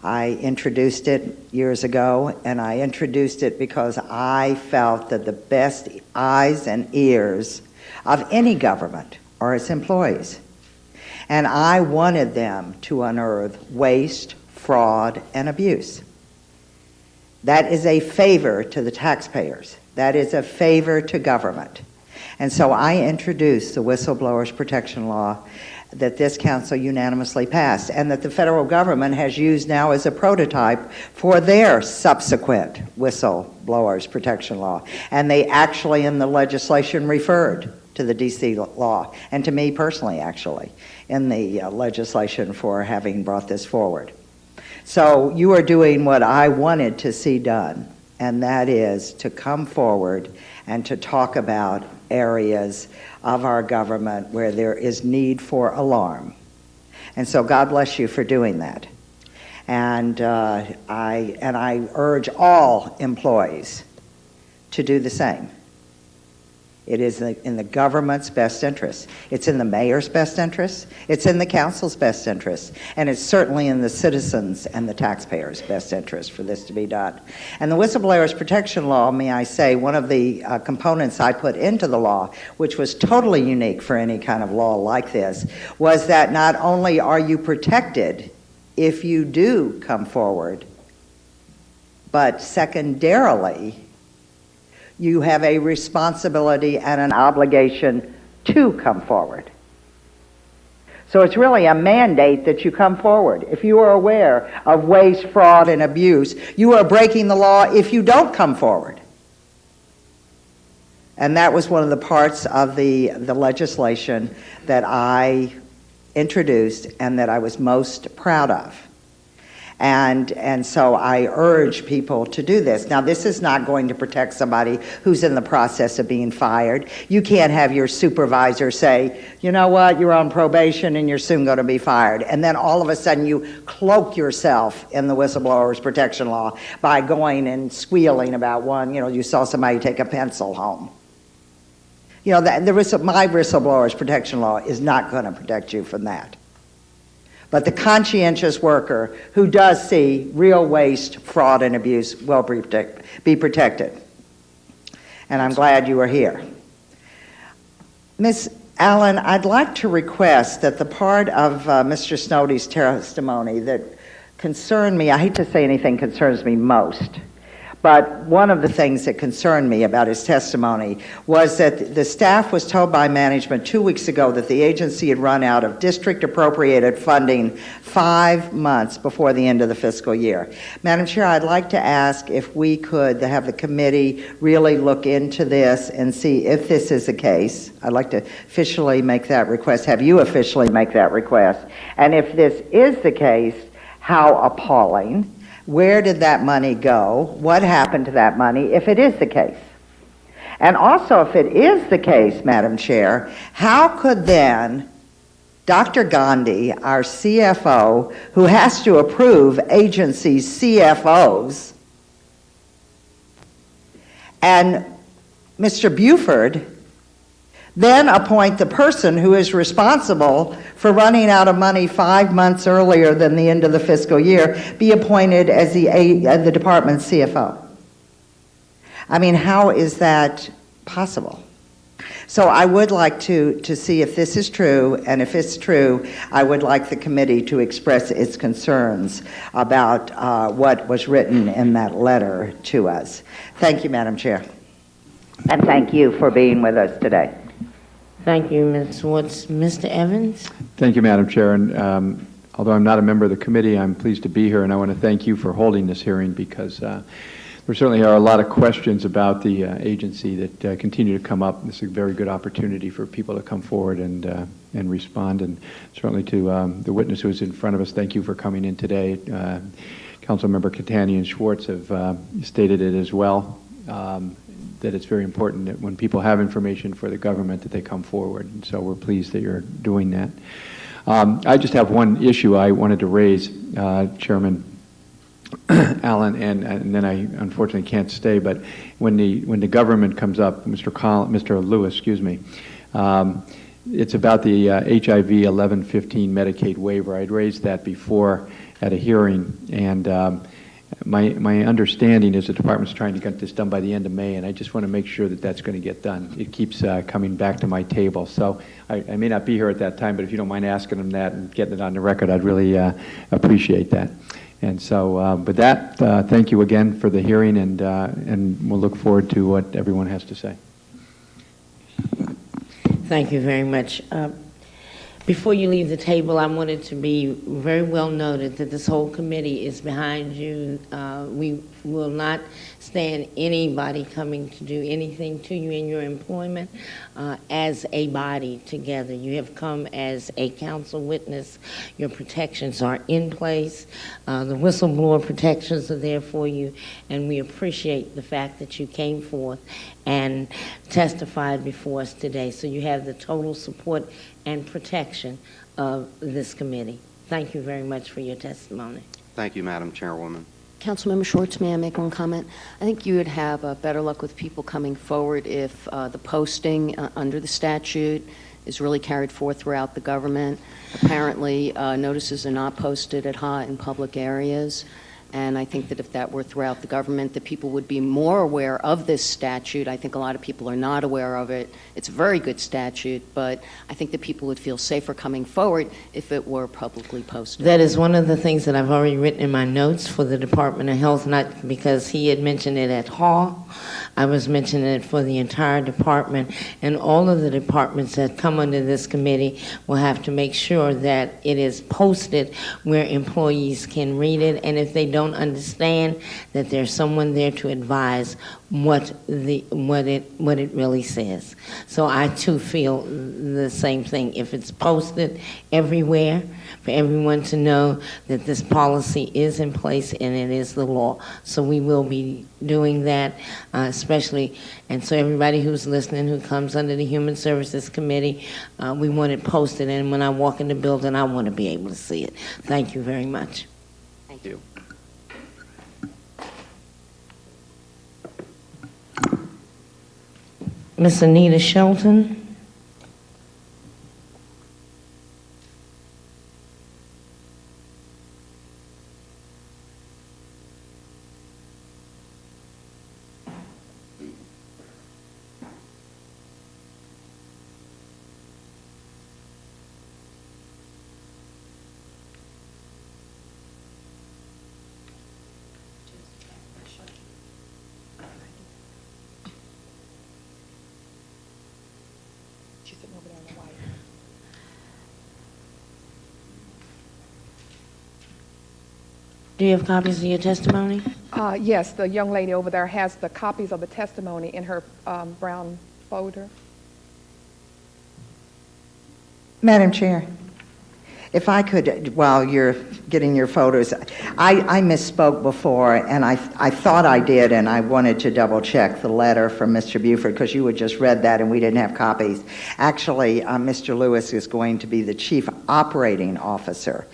I introduced it years ago, and I introduced it because I felt that the best eyes and ears of any government are its employees. And I wanted them to unearth waste, fraud, and abuse. That is a favor to the taxpayers. That is a favor to government. And so I introduced the Whistleblowers Protection Law that this council unanimously passed, and that the federal government has used now as a prototype for their subsequent Whistleblowers Protection Law. And they actually, in the legislation, referred to the DC law, and to me personally, actually, in the legislation for having brought this forward. So you are doing what I wanted to see done, and that is to come forward and to talk about areas of our government where there is need for alarm. And so God bless you for doing that. And I urge all employees to do the same. It is in the government's best interest. It's in the mayor's best interest. It's in the council's best interest. And it's certainly in the citizens' and the taxpayers' best interest for this to be done. And the Whistleblowers Protection Law, may I say, one of the components I put into the law, which was totally unique for any kind of law like this, was that not only are you protected if you do come forward, but secondarily, you have a responsibility and an obligation to come forward. So it's really a mandate that you come forward. If you are aware of waste, fraud, and abuse, you are breaking the law if you don't come forward. And that was one of the parts of the legislation that I introduced and that I was most proud of. And so I urge people to do this. Now, this is not going to protect somebody who's in the process of being fired. You can't have your supervisor say, you know what, you're on probation and you're soon going to be fired. And then all of a sudden you cloak yourself in the Whistleblowers Protection Law by going and squealing about one, you saw somebody take a pencil home. My Whistleblowers Protection Law is not going to protect you from that. But the conscientious worker who does see real waste, fraud, and abuse will be protected. And I'm glad you are here. Ms. Allen, I'd like to request that the part of Mr. Snowdy's testimony that concerned me, I hate to say anything concerns me most, but one of the things that concerned me about his testimony was that the staff was told by management 2 weeks ago that the agency had run out of district-appropriated funding 5 months before the end of the fiscal year. Madam Chair, I'd like to ask if we could have the committee really look into this and see if this is the case. I'd like to officially make that request, have you officially make that request. And if this is the case, how appalling. Where did that money go? What happened to that money, if it is the case? And also, if it is the case, Madam Chair, how could then Dr. Gandhi, our CFO, who has to approve agency CFOs, and Mr. Buford then appoint the person who is responsible for running out of money 5 months earlier than the end of the fiscal year, be appointed as the department's CFO? I mean, how is that possible? So I would like to see if this is true, and if it's true, I would like the committee to express its concerns about what was written in that letter to us. Thank you, Madam Chair. And thank you for being with us today. Thank you, Ms. Woods. Mr. Evans? Thank you, Madam Chair. And although I'm not a member of the committee, I'm pleased to be here, and I want to thank you for holding this hearing because there certainly are a lot of questions about the agency that continue to come up. This is a very good opportunity for people to come forward and respond. And certainly to the witness who is in front of us, thank you for coming in today. Councilmember Catania and Schwartz have stated it as well. That it's very important that when people have information for the government that they come forward, and so we're pleased that you're doing that. I just have one issue I wanted to raise, Chairman Allen, and then I unfortunately can't stay, but when the government comes up, Mr. Lewis, excuse me, it's about the HIV 1115 Medicaid waiver. I'd raised that before at a hearing, and my understanding is the department's trying to get this done by the end of May, and I just want to make sure that that's going to get done. It keeps coming back to my table, so I may not be here at that time, but if you don't mind asking them that and getting it on the record, I'd really appreciate that. And so with that, thank you again for the hearing, and we'll look forward to what everyone has to say. Thank you very much. Before you leave the table, I wanted to be very well noted that this whole committee is behind you. We will not stand anybody coming to do anything to you in your employment as a body together. You have come as a council witness. Your protections are in place. The whistleblower protections are there for you, and we appreciate the fact that you came forth and testified before us today. So you have the total support and protection of this committee. Thank you very much for your testimony. Thank you, Madam Chairwoman. Councilmember Schwartz, may I make one comment? I think you would have better luck with people coming forward if the posting under the statute is really carried forth throughout the government. Apparently, notices are not posted at HA in public areas. And I think that if that were throughout the government, that people would be more aware of this statute. I think a lot of people are not aware of it. It's a very good statute, but I think that people would feel safer coming forward if it were publicly posted. That is one of the things that I've already written in my notes for the Department of Health, not because he had mentioned it at Hall. I was mentioning it for the entire department, and all of the departments that come under this committee will have to make sure that it is posted where employees can read it, and if they don't understand, that there's someone there to advise what it really says. So I too feel the same thing. If it's posted everywhere for everyone to know that this policy is in place and it is the law. So we will be doing that, especially, and so everybody who's listening who comes under the Human Services Committee, we want it posted, and when I walk in the building, I want to be able to see it. Thank you very much. Thank you. Miss Anita Shelton. Do you have copies of your testimony? Yes, the young lady over there has the copies of the testimony in her brown folder. Madam Chair, if I could, while you're getting your photos, I misspoke before, and I thought I did, and I wanted to double check the letter from Mr. Buford, because you had just read that and we didn't have copies. Actually, Mr. Lewis is going to be the Chief Operating Officer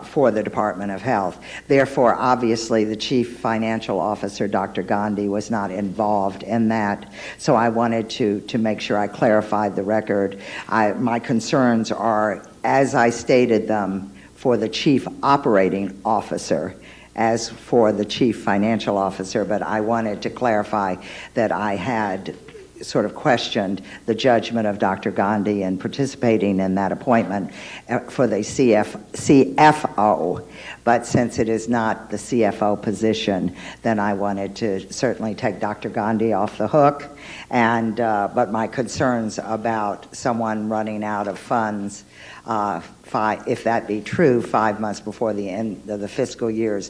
for the Department of Health. Therefore, obviously, the Chief Financial Officer, Dr. Gandhi, was not involved in that. So I wanted to make sure I clarified the record. My concerns are, as I stated them, for the Chief Operating Officer as for the Chief Financial Officer, but I wanted to clarify that I had sort of questioned the judgment of Dr. Gandhi in participating in that appointment for the CFO. But since it is not the CFO position, then I wanted to certainly take Dr. Gandhi off the hook. And but my concerns about someone running out of funds, if that be true, 5 months before the end of the fiscal year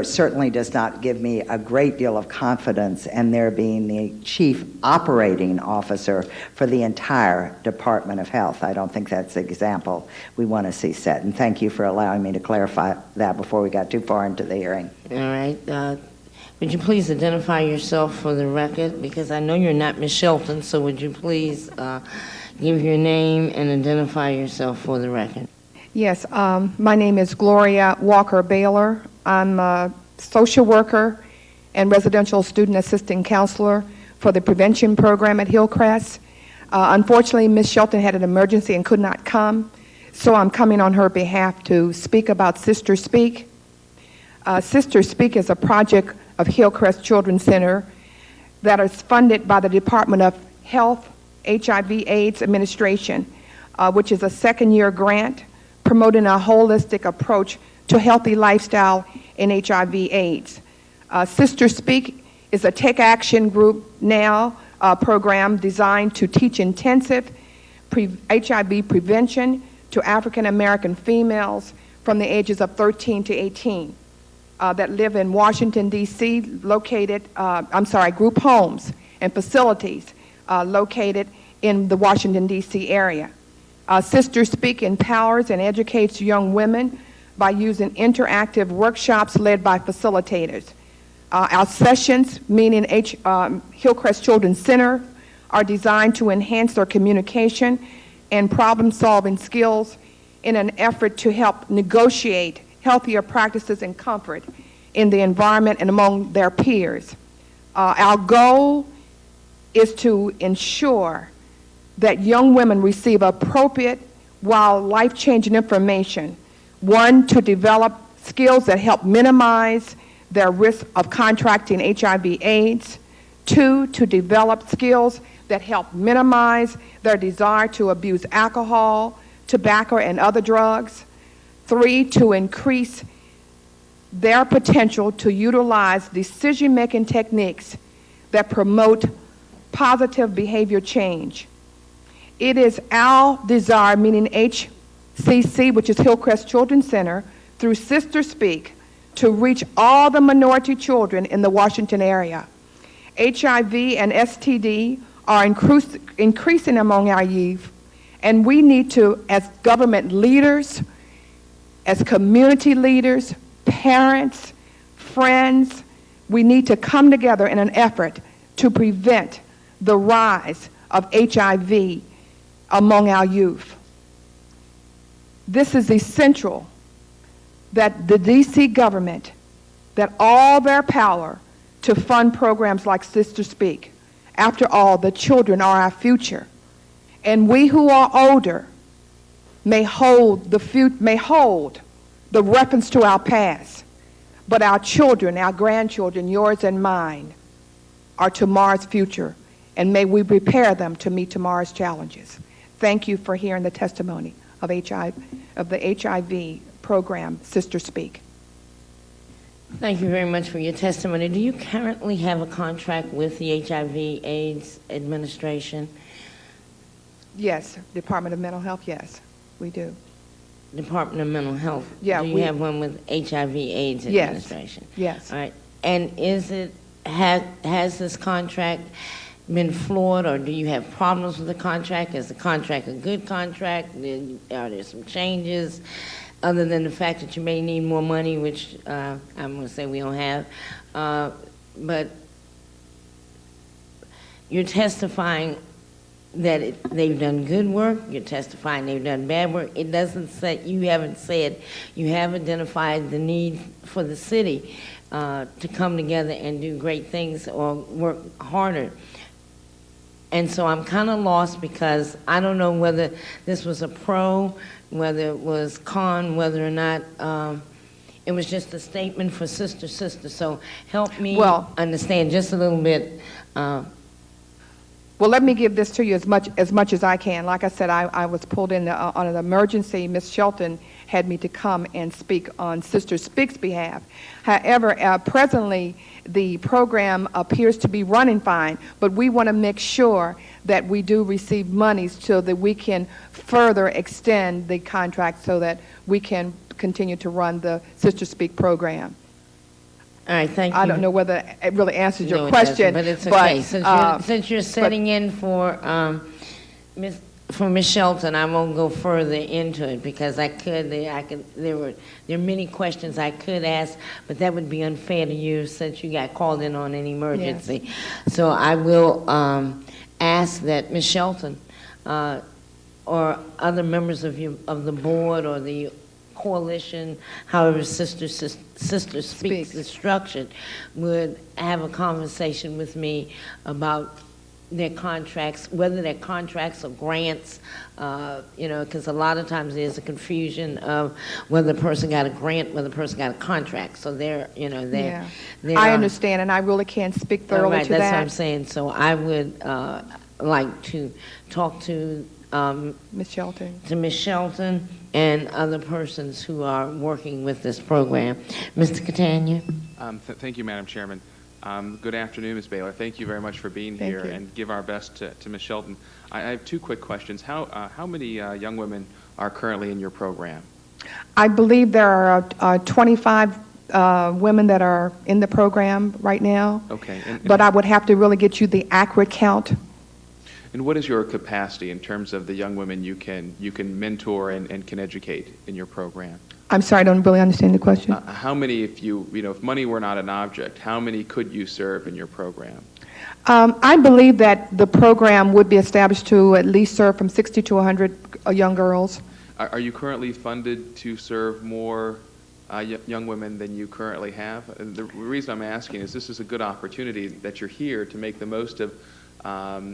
certainly does not give me a great deal of confidence in there being the Chief Operating Officer for the entire Department of Health. I don't think that's the example we want to see set. And thank you for allowing me to clarify that before we got too far into the hearing. All right. Would you please identify yourself for the record? Because I know you're not Ms. Shelton, so would you please give your name and identify yourself for the record? Yes, my name is Gloria Walker Baylor. I'm a social worker and residential student assistant counselor for the prevention program at Hillcrest. Unfortunately, Ms. Shelton had an emergency and could not come, so I'm coming on her behalf to speak about Sister Speak. Sister Speak is a project of Hillcrest Children's Center that is funded by the Department of Health, HIV/AIDS Administration, which is a second-year grant promoting a holistic approach to healthy lifestyle in HIV/AIDS. Sister Speak is a Take Action Group Now program designed to teach intensive HIV prevention, to African American females from the ages of 13 to 18 that live in Washington, D.C., group homes and facilities located in the Washington, D.C. area. Sister Speak empowers and educates young women by using interactive workshops led by facilitators. Our sessions, meaning Hillcrest Children's Center, are designed to enhance their communication and problem-solving skills in an effort to help negotiate healthier practices and comfort in the environment and among their peers. Our goal is to ensure that young women receive appropriate while life-changing information. One, to develop skills that help minimize their risk of contracting HIV/AIDS. Two, to develop skills that help minimize their desire to abuse alcohol, tobacco, and other drugs. Three, to increase their potential to utilize decision-making techniques that promote positive behavior change. It is our desire, meaning HCC, which is Hillcrest Children's Center, through Sister Speak, to reach all the minority children in the Washington area. HIV and STD are increasing among our youth, and we need to, as government leaders, as community leaders, parents, friends, we need to come together in an effort to prevent the rise of HIV among our youth. This is essential that the D.C. government, that all their power to fund programs like Sister Speak. After all, the children are our future. And we who are older may hold the reference to our past, but our children, our grandchildren, yours and mine, are tomorrow's future, and may we prepare them to meet tomorrow's challenges. Thank you for hearing the testimony of the HIV program, Sister Speak. Thank you very much for your testimony. Do you currently have a contract with the HIV/AIDS Administration? Yes, Department of Mental Health, yes, we do. Department of Mental Health? Yeah, do you have one with HIV/AIDS Administration? Yes. All right. And has this contract been flawed, or do you have problems with the contract? Is the contract a good contract? Are there some changes, other than the fact that you may need more money, which I'm going to say we don't have? But you're testifying that they've done good work. You're testifying they've done bad work. It doesn't say, you haven't said, you have identified the need for the city to come together and do great things or work harder. And so I'm kind of lost, because I don't know whether this was a pro, whether it was con, whether or not it was just a statement for sister. So help me understand just a little bit. Well, let me give this to you as much as I can. Like I said, I was pulled in on an emergency. Ms. Shelton had me to come and speak on Sister Speak's behalf. However, presently, the program appears to be running fine, but we want to make sure that we do receive monies so that we can further extend the contract so that we can continue to run the Sister Speak program. All right, thank you. I don't know whether it really answers your No, it question, doesn't, but it's okay. Since you're setting in for Ms. Shelton, I won't go further into it, because there are many questions I could ask, but that would be unfair to you since you got called in on an emergency. Yes. So I will ask that Ms. Shelton or other members of the board or the coalition, however Sister Speaks is structured, would have a conversation with me about their contracts, whether they're contracts or grants, because a lot of times there's a confusion of whether the person got a grant, whether the person got a contract. So I understand, and I really can't speak thoroughly to that. That's what I'm saying. So I would like to talk to Ms. Shelton. To Ms. Shelton and other persons who are working with this program. Mr. Catania. Thank you, Madam Chairman. Good afternoon, Ms. Baylor. Thank you very much for being here and give our best to Ms. Shelton. I have two quick questions. How many young women are currently in your program? I believe there are 25 women that are in the program right now. Okay. But I would have to really get you the accurate count. And what is your capacity in terms of the young women you can mentor and can educate in your program? I'm sorry, I don't really understand the question. How many, if money were not an object, how many could you serve in your program? I believe that the program would be established to at least serve from 60 to 100 young girls. Are you currently funded to serve more young women than you currently have? And the reason I'm asking is this is a good opportunity that you're here to make the most of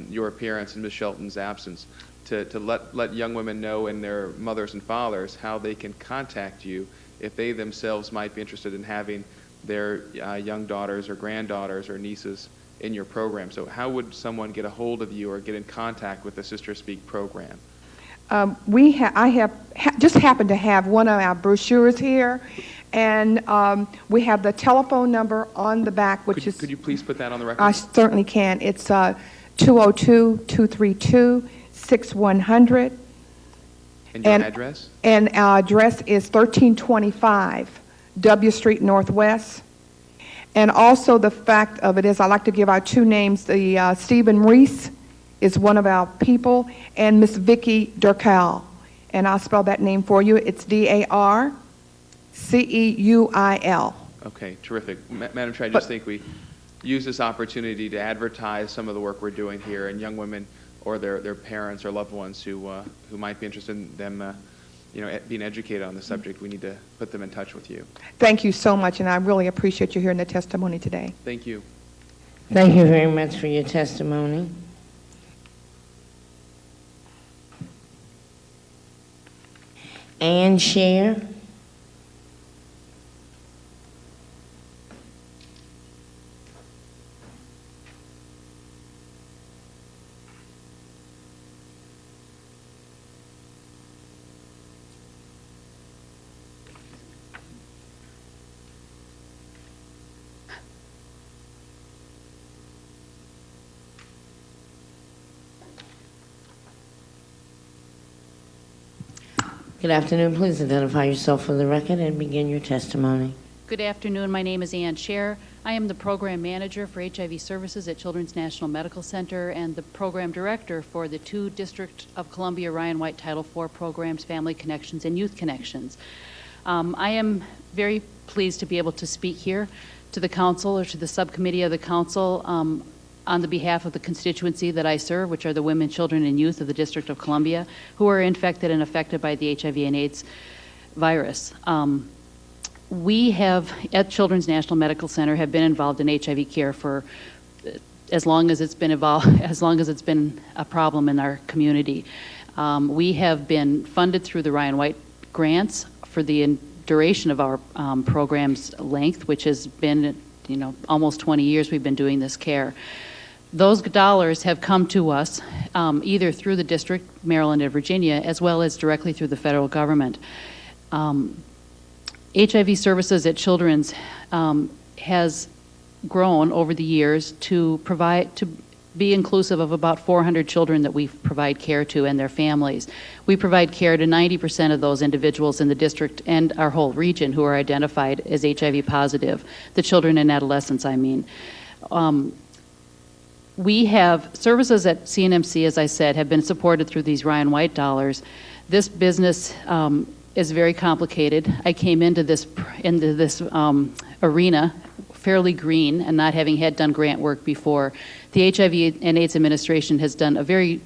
your appearance in Ms. Shelton's absence, to let young women know and their mothers and fathers how they can contact you if they themselves might be interested in having their young daughters or granddaughters or nieces in your program. So how would someone get a hold of you or get in contact with the Sister Speak program? I have just happened to have one of our brochures here, and we have the telephone number on the back, which is... Could you please put that on the record? I certainly can. It's 202-232-6100. And your address? And our address is 1325 W Street Northwest. And also the fact of it is, I like to give our two names. The Stephen Reese is one of our people, and Miss Vicki Durcal. And I'll spell that name for you. It's Darceuil. Okay, terrific. Madam Chair, I just think we use this opportunity to advertise some of the work we're doing here, and young women or their parents or loved ones who might be interested in them being educated on the subject, we need to put them in touch with you. Thank you so much, and I really appreciate you hearing the testimony today. Thank you. Thank you very much for your testimony. And share. Good afternoon. Please identify yourself for the record and begin your testimony. Good afternoon. My name is Ann Scher. I am the program manager for HIV services at Children's National Medical Center and the program director for the two District of Columbia Ryan White Title IV programs, Family Connections and Youth Connections. I am very pleased to be able to speak here to the council or to the subcommittee of the council on the behalf of the constituency that I serve, which are the women, children, and youth of the District of Columbia, who are infected and affected by the HIV and AIDS virus. We have, at Children's National Medical Center, have been involved in HIV care for as long as it's been a problem in our community. We have been funded through the Ryan White grants for the duration of our program's length, which has been, almost 20 years we've been doing this care. Those dollars have come to us either through the district, Maryland and Virginia, as well as directly through the federal government. HIV services at Children's has grown over the years to be inclusive of about 400 children that we provide care to and their families. We provide care to 90% of those individuals in the district and our whole region who are identified as HIV positive, the children and adolescents, I mean. We have services at CNMC, as I said, have been supported through these Ryan White dollars. This business is very complicated. I came into this arena fairly green and not having done grant work before. The HIV and AIDS Administration has done a very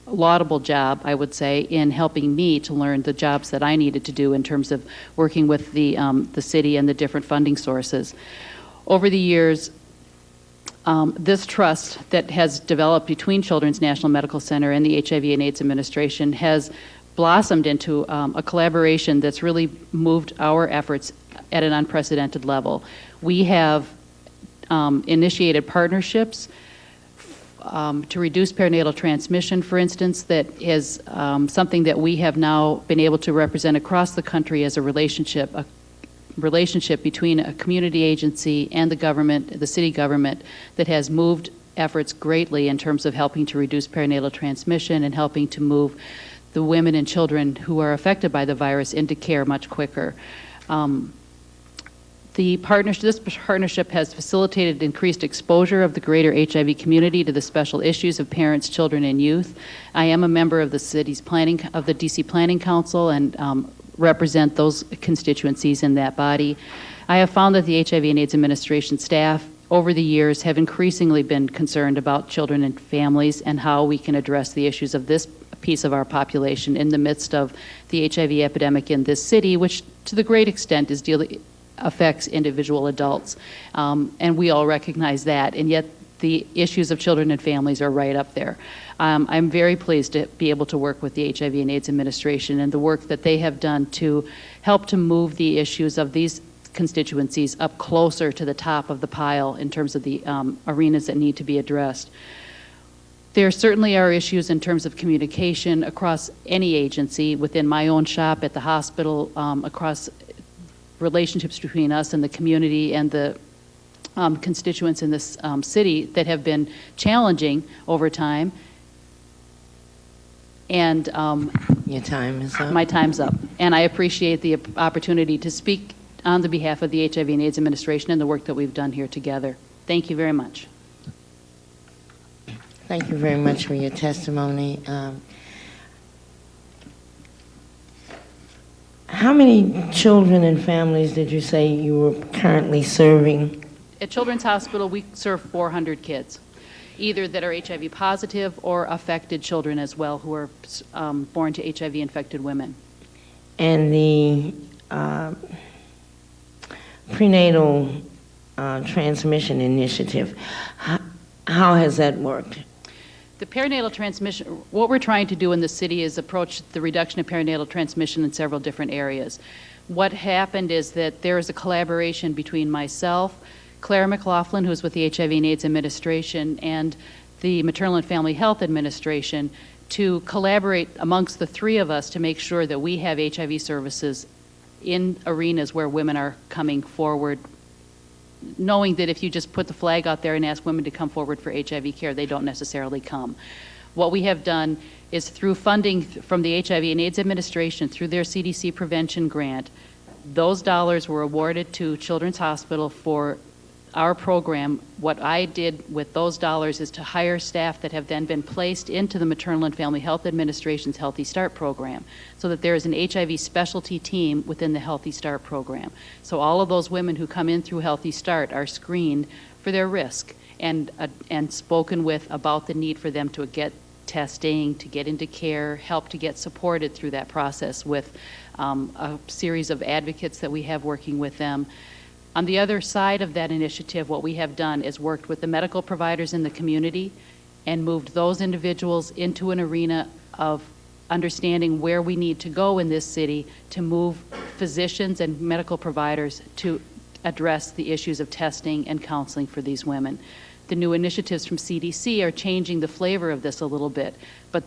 laudable job, I would say, in helping me to learn the jobs that I needed to do in terms of working with the city and the different funding sources. Over the years, this trust that has developed between Children's National Medical Center and the HIV and AIDS Administration has blossomed into a collaboration that's really moved our efforts at an unprecedented level. We have initiated partnerships to reduce perinatal transmission, for instance, that is something that we have now been able to represent across the country as a relationship between a community agency and the government, the city government, that has moved efforts greatly in terms of helping to reduce perinatal transmission and helping to move the women and children who are affected by the virus into care much quicker. This partnership has facilitated increased exposure of the greater HIV community to the special issues of parents, children, and youth. I am a member of the DC Planning Council and represent those constituencies in that body. I have found that the HIV and AIDS Administration staff over the years have increasingly been concerned about children and families and how we can address the issues of this piece of our population in the midst of the HIV epidemic in this city, which to the great extent affects individual adults. And we all recognize that, and yet the issues of children and families are right up there. I'm very pleased to be able to work with the HIV and AIDS Administration and the work that they have done to help to move the issues of these constituencies up closer to the top of the pile in terms of the arenas that need to be addressed. There certainly are issues in terms of communication across any agency, within my own shop, at the hospital, across relationships between us and the community and the constituents in this city that have been challenging over time. And Your time is up. my time's up. And I appreciate the opportunity to speak on the behalf of the HIV and AIDS Administration and the work that we've done here together. Thank you very much. Thank you very much for your testimony. How many children and families did you say you were currently serving? At Children's Hospital, we serve 400 kids, either that are HIV positive or affected children as well who are born to HIV-infected women. And the prenatal transmission initiative, how has that worked? The perinatal transmission, what we're trying to do in the city is approach the reduction of perinatal transmission in several different areas. What happened is that there is a collaboration between myself, Claire McLaughlin, who's with the HIV and AIDS Administration, and the Maternal and Family Health Administration to collaborate amongst the three of us to make sure that we have HIV services in arenas where women are coming forward, knowing that if you just put the flag out there and ask women to come forward for HIV care, they don't necessarily come. What we have done is through funding from the HIV and AIDS Administration, through their CDC prevention grant, those dollars were awarded to Children's Hospital for our program. What I did with those dollars is to hire staff that have then been placed into the Maternal and Family Health Administration's Healthy Start program, so that there is an HIV specialty team within the Healthy Start program. So all of those women who come in through Healthy Start are screened for their risk and spoken with about the need for them to get testing, to get into care, help to get supported through that process with a series of advocates that we have working with them. On the other side of that initiative, what we have done is worked with the medical providers in the community and moved those individuals into an arena of understanding where we need to go in this city to move physicians and medical providers to address the issues of testing and counseling for these women. The new initiatives from CDC are changing the flavor of this a little bit, but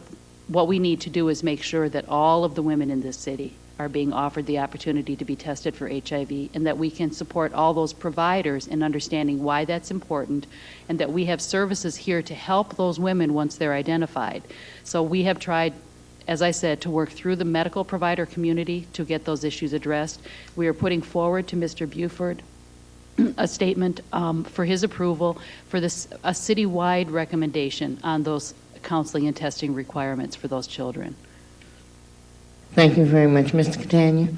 what we need to do is make sure that all of the women in this city are being offered the opportunity to be tested for HIV, and that we can support all those providers in understanding why that's important, and that we have services here to help those women once they're identified. So we have tried, as I said, to work through the medical provider community to get those issues addressed. We are putting forward to Mr. Buford a statement for his approval for this, a citywide recommendation on those counseling and testing requirements for those children. Thank you very much. Mr. Catania?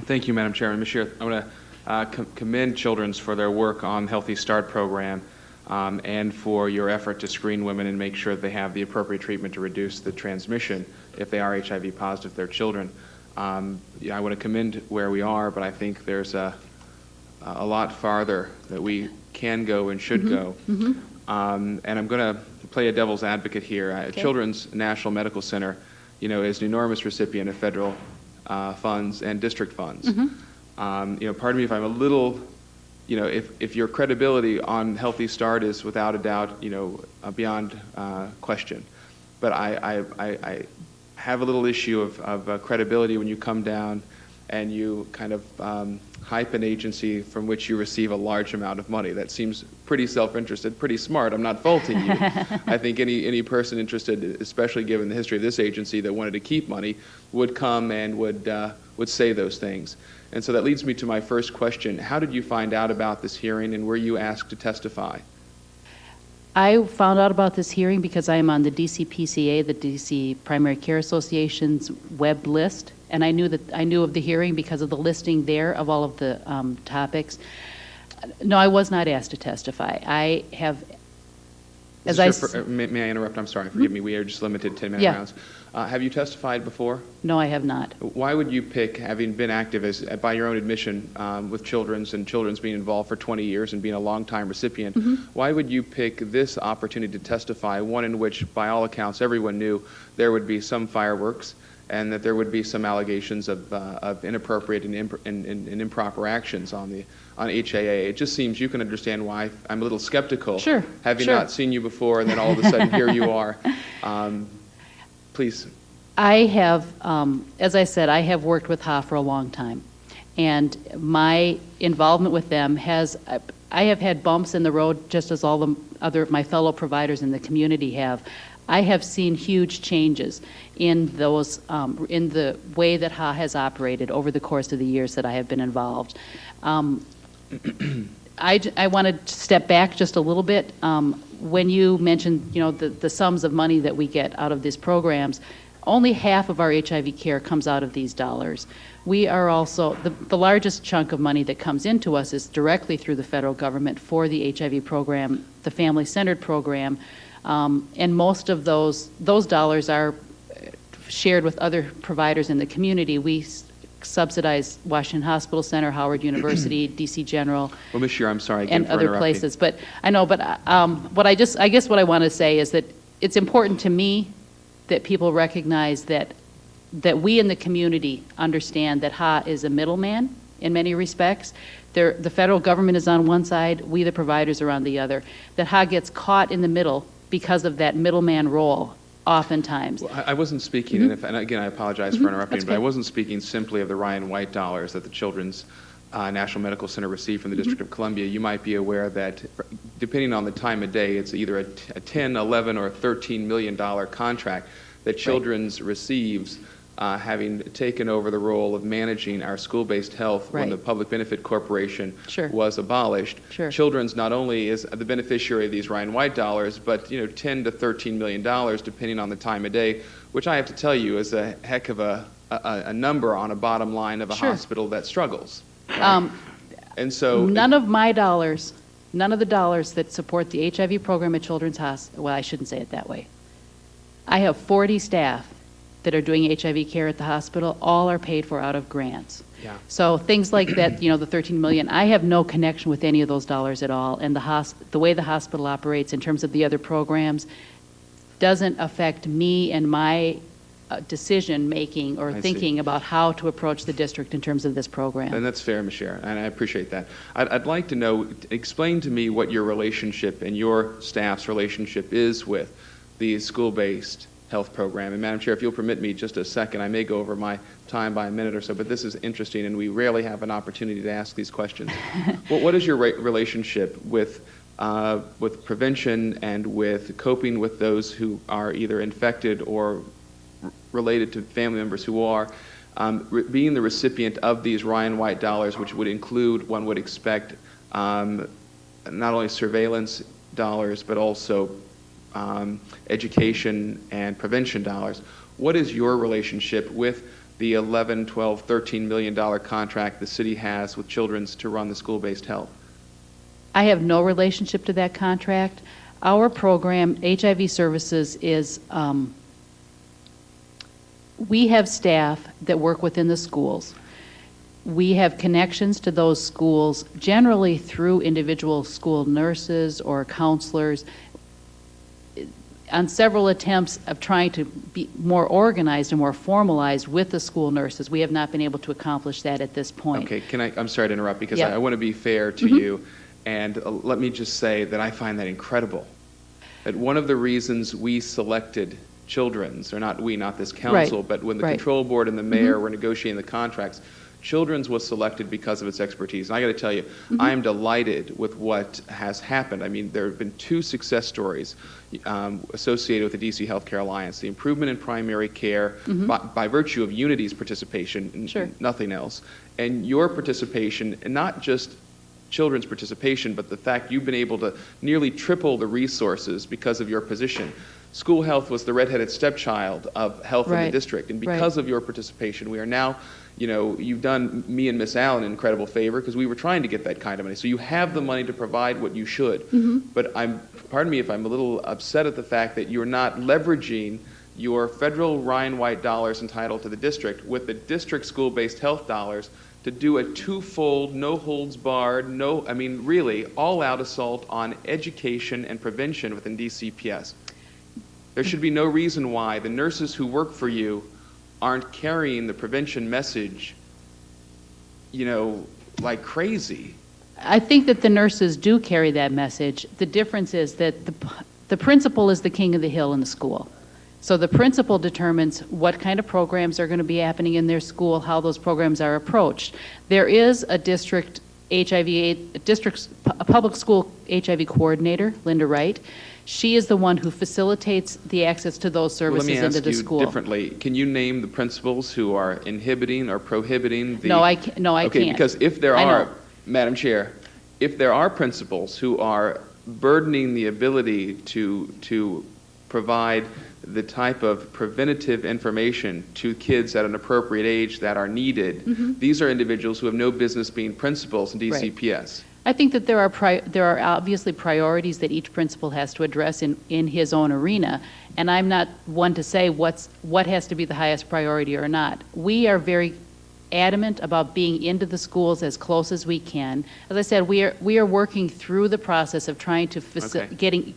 Thank you, Madam Chairman. Ms. Shear, I want to commend Children's for their work on Healthy Start program and for your effort to screen women and make sure they have the appropriate treatment to reduce the transmission if they are HIV positive to their children. I want to commend where we are, but I think there's a lot farther that we can go and should go. And I'm going to play a devil's advocate here. Okay. Children's National Medical Center, is an enormous recipient of federal funds and district funds. Pardon me if I'm a little, if your credibility on Healthy Start is without a doubt, beyond question. But I have a little issue of credibility when you come down and you kind of hype an agency from which you receive a large amount of money. That seems pretty self-interested, pretty smart. I'm not faulting you. I think any person interested, especially given the history of this agency, that wanted to keep money would come and would say those things. And so that leads me to my first question. How did you find out about this hearing, and were you asked to testify? I found out about this hearing because I am on the DCPCA, the DC Primary Care Association's web list, and I knew of the hearing because of the listing there of all of the topics. No, I was not asked to testify. I have, as I... May I interrupt? I'm sorry. Forgive me. We are just limited to 10-minute Yeah. rounds. Have you testified before? No, I have not. Why would you pick, having been active by your own admission with children's being involved for 20 years and being a longtime recipient, why would you pick this opportunity to testify, one in which, by all accounts, everyone knew there would be some fireworks and that there would be some allegations of inappropriate and improper actions on HAA? It just seems you can understand why I'm a little skeptical. Sure. Having sure. not seen you before, and then all of a sudden here you are. Please. I have, as I said, I have worked with HA for a long time, and my involvement with them I have had bumps in the road just as all the my fellow providers in the community have. I have seen huge changes in those, in the way that HA has operated over the course of the years that I have been involved. I want to step back just a little bit. When you mentioned, the sums of money that we get out of these programs, only half of our HIV care comes out of these dollars. We are also, the largest chunk of money that comes into us is directly through the federal government for the HIV program, the family-centered program, and most of those dollars are shared with other providers in the community. We subsidize Washington Hospital Center, Howard University, DC General, Well, Ms. Scheer, I'm sorry again and for other interrupting. places. But I know, but I guess what I want to say is that it's important to me that people recognize that we in the community understand that HA is a middleman in many respects. The federal government is on one side, we the providers are on the other. That HA gets caught in the middle because of that middleman role oftentimes. Well, I wasn't speaking, and again, I apologize for interrupting, That's but I okay. wasn't speaking simply of the Ryan White dollars that the Children's National Medical Center received from the District of Columbia. You might be aware that, depending on the time of day, it's either a 10, 11, or $13 million contract that Children's receives, having taken over the role of managing our school-based health when Right. the Public Benefit Corporation Sure. was abolished. Sure. Children's not only is the beneficiary of these Ryan White dollars, but 10 to $13 million, depending on the time of day, which I have to tell you is a heck of a number on a bottom line of a Sure. hospital that struggles. And so None of my dollars, none of the dollars that support the HIV program at Children's Hospital, well, I shouldn't say it that way. I have 40 staff that are doing HIV care at the hospital. All are paid for out of grants. Yeah. So things like that, the 13 million, I have no connection with any of those dollars at all. And the way the hospital operates in terms of the other programs doesn't affect me and my decision-making or I see. thinking about how to approach the district in terms of this program. And that's fair, Ms. Scheer, and I appreciate that. I'd like to know, explain to me what your relationship and your staff's relationship is with the school-based health program. And Madam Chair, if you'll permit me just a second, I may go over my time by a minute or so, but this is interesting, and we rarely have an opportunity to ask these questions. What is your relationship with prevention and with coping with those who are either infected or related to family members who are, being the recipient of these Ryan White dollars, which would include, one would expect, not only surveillance dollars, but also education and prevention dollars. What is your relationship with the $11, $12, $13 million contract the city has with Children's to run the school-based health? I have no relationship to that contract. Our program, HIV Services, is, we have staff that work within the schools. We have connections to those schools generally through individual school nurses or counselors. On several attempts of trying to be more organized and more formalized with the school nurses, we have not been able to accomplish that at this point. Okay, I'm sorry to interrupt because Yeah. I want to be fair to you, and let me just say that I find that incredible. That one of the reasons we selected Children's, or not we, not this council, Right. but when the Right. control board and the mayor were negotiating the contracts, Children's was selected because of its expertise. And I got to tell you, I am delighted with what has happened. I mean, there have been two success stories associated with the DC Healthcare Alliance. The improvement in primary care by virtue of Unity's participation, Sure. nothing else. And your participation, and not just children's participation, but the fact you've been able to nearly triple the resources because of your position. School health was the redheaded stepchild of health in the Right. district. And Right. because of your participation, we are now, you know, you've done me and Miss Allen an incredible favor because we were trying to get that kind of money. So you have the money to provide what you should. But pardon me if I'm a little upset at the fact that you're not leveraging your federal Ryan White dollars entitled to the district with the district school-based health dollars to do a twofold, no holds barred, really all-out assault on education and prevention within DCPS. There should be no reason why the nurses who work for you aren't carrying the prevention message, like crazy. I think that the nurses do carry that message. The difference is that the principal is the king of the hill in the school. So the principal determines what kind of programs are going to be happening in their school, how those programs are approached. There is a district a public school HIV coordinator, Linda Wright. She is the one who facilitates the access to those services into the school. Let me ask you differently. Can you name the principals who are inhibiting or prohibiting the... No, I can't. Okay, because if there I are, know. Madam Chair, if there are principals who are burdening the ability to provide the type of preventative information to kids at an appropriate age that are needed, these are individuals who have no business being principals in DCPS. I think that there are obviously priorities that each principal has to address in his own arena, and I'm not one to say what has to be the highest priority or not. We are very adamant about being into the schools as close as we can. As I said, we are working through the process of trying to getting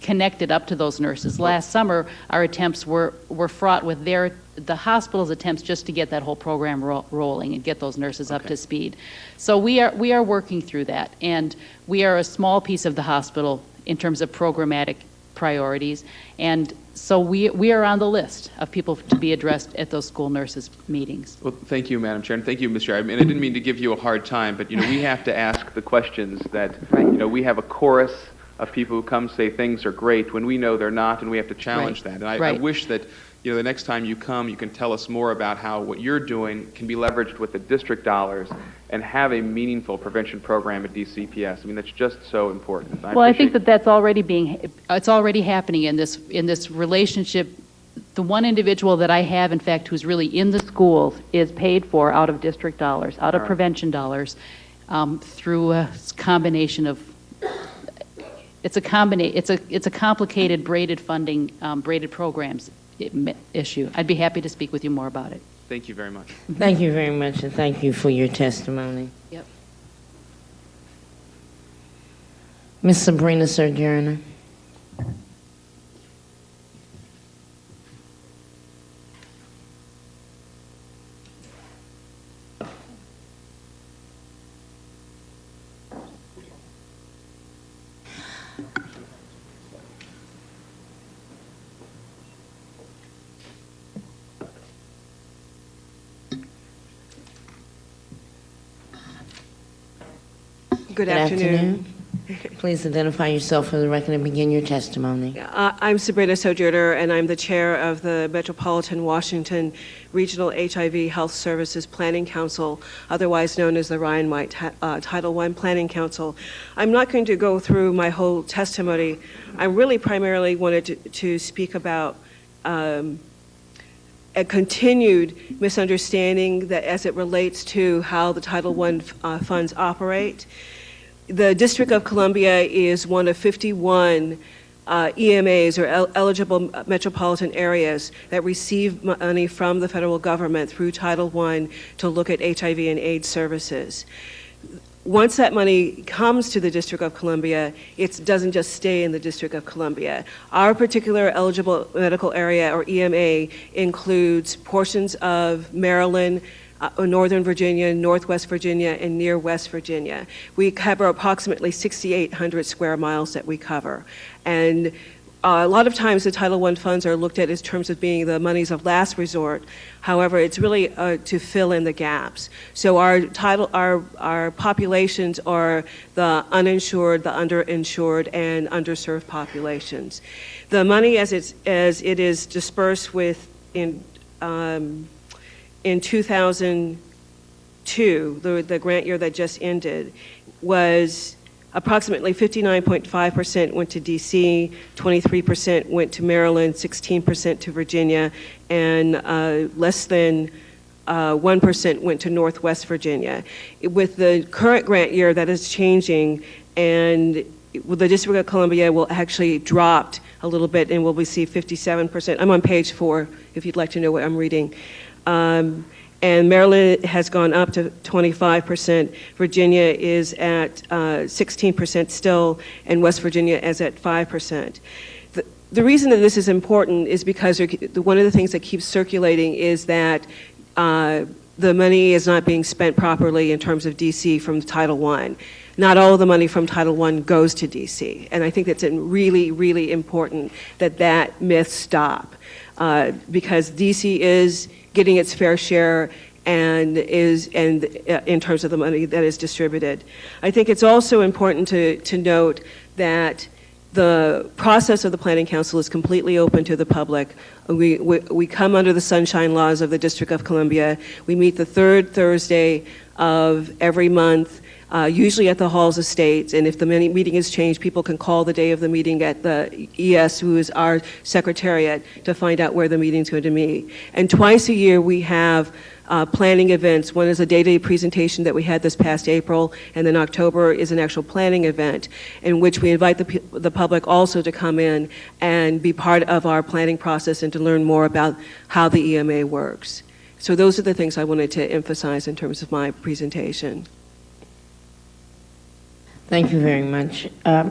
connected up to those nurses. Last summer, our attempts were fraught with the hospital's attempts just to get that whole program rolling and get those nurses up to speed. So we are working through that, and we are a small piece of the hospital in terms of programmatic priorities, and so we are on the list of people to be addressed at those school nurses meetings. Well, thank you, Madam Chair, and thank you, Mr. Chair. I mean, I didn't mean to give you a hard time, but we have to ask the questions that we have a chorus of people who come say things are great when we know they're not, and we have to challenge that. And I wish that the next time you come, you can tell us more about how what you're doing can be leveraged with the district dollars and have a meaningful prevention program at DCPS. I mean, that's just so important. I think that's already it's already happening in this relationship. The one individual that I have, in fact, who's really in the schools is paid for out of district dollars, out of prevention dollars, through a combination of. It's a complicated braided funding, braided programs issue. I'd be happy to speak with you more about it. Thank you very much. Thank you very much, and thank you for your testimony. Yep. Ms. Sabrina Sojourner. Good afternoon. Please identify yourself for the record and begin your testimony. I'm Sabrina Sojourner, and I'm the chair of the Metropolitan Washington Regional HIV Health Services Planning Council, otherwise known as the Ryan White Title I Planning Council. I'm not going to go through my whole testimony. I really primarily wanted to speak about a continued misunderstanding that as it relates to how the Title I funds operate. The District of Columbia is one of 51 EMAs, or eligible metropolitan areas, that receive money from the federal government through Title I to look at HIV and AIDS services. Once that money comes to the District of Columbia, it doesn't just stay in the District of Columbia. Our particular eligible medical area, or EMA, includes portions of Maryland, Northern Virginia, Northwest Virginia, and near West Virginia. We cover approximately 6,800 square miles that we cover. And a lot of times the Title I funds are looked at in terms of being the monies of last resort. However, it's really to fill in the gaps. So our populations are the uninsured, the underinsured, and underserved populations. The money as it is dispersed with in 2002, the grant year that just ended, was approximately 59.5% went to DC, 23% went to Maryland, 16% to Virginia, and less than 1% went to Northwest Virginia. With the current grant year, that is changing, and the District of Columbia will actually dropped a little bit and will receive 57%. I'm on page 4 if you'd like to know what I'm reading. And Maryland has gone up to 25%. Virginia is at 16% still, and West Virginia is at 5%. The reason that this is important is because one of the things that keeps circulating is that the money is not being spent properly in terms of DC from Title I. Not all of the money from Title I goes to DC, and I think that's really, really important that that myth stop, because DC is getting its fair share and in terms of the money that is distributed. I think it's also important to note that the process of the Planning Council is completely open to the public. We come under the sunshine laws of the District of Columbia. We meet the third Thursday of every month, usually at the Halls of States, and if the meeting is changed, people can call the day of the meeting at the ES, who is our secretariat, to find out where the meeting's going to meet. And twice a year we have planning events. One is a day-to-day presentation that we had this past April, and then October is an actual planning event in which we invite the public also to come in and be part of our planning process and to learn more about how the EMA works. So those are the things I wanted to emphasize in terms of my presentation. Thank you very much. I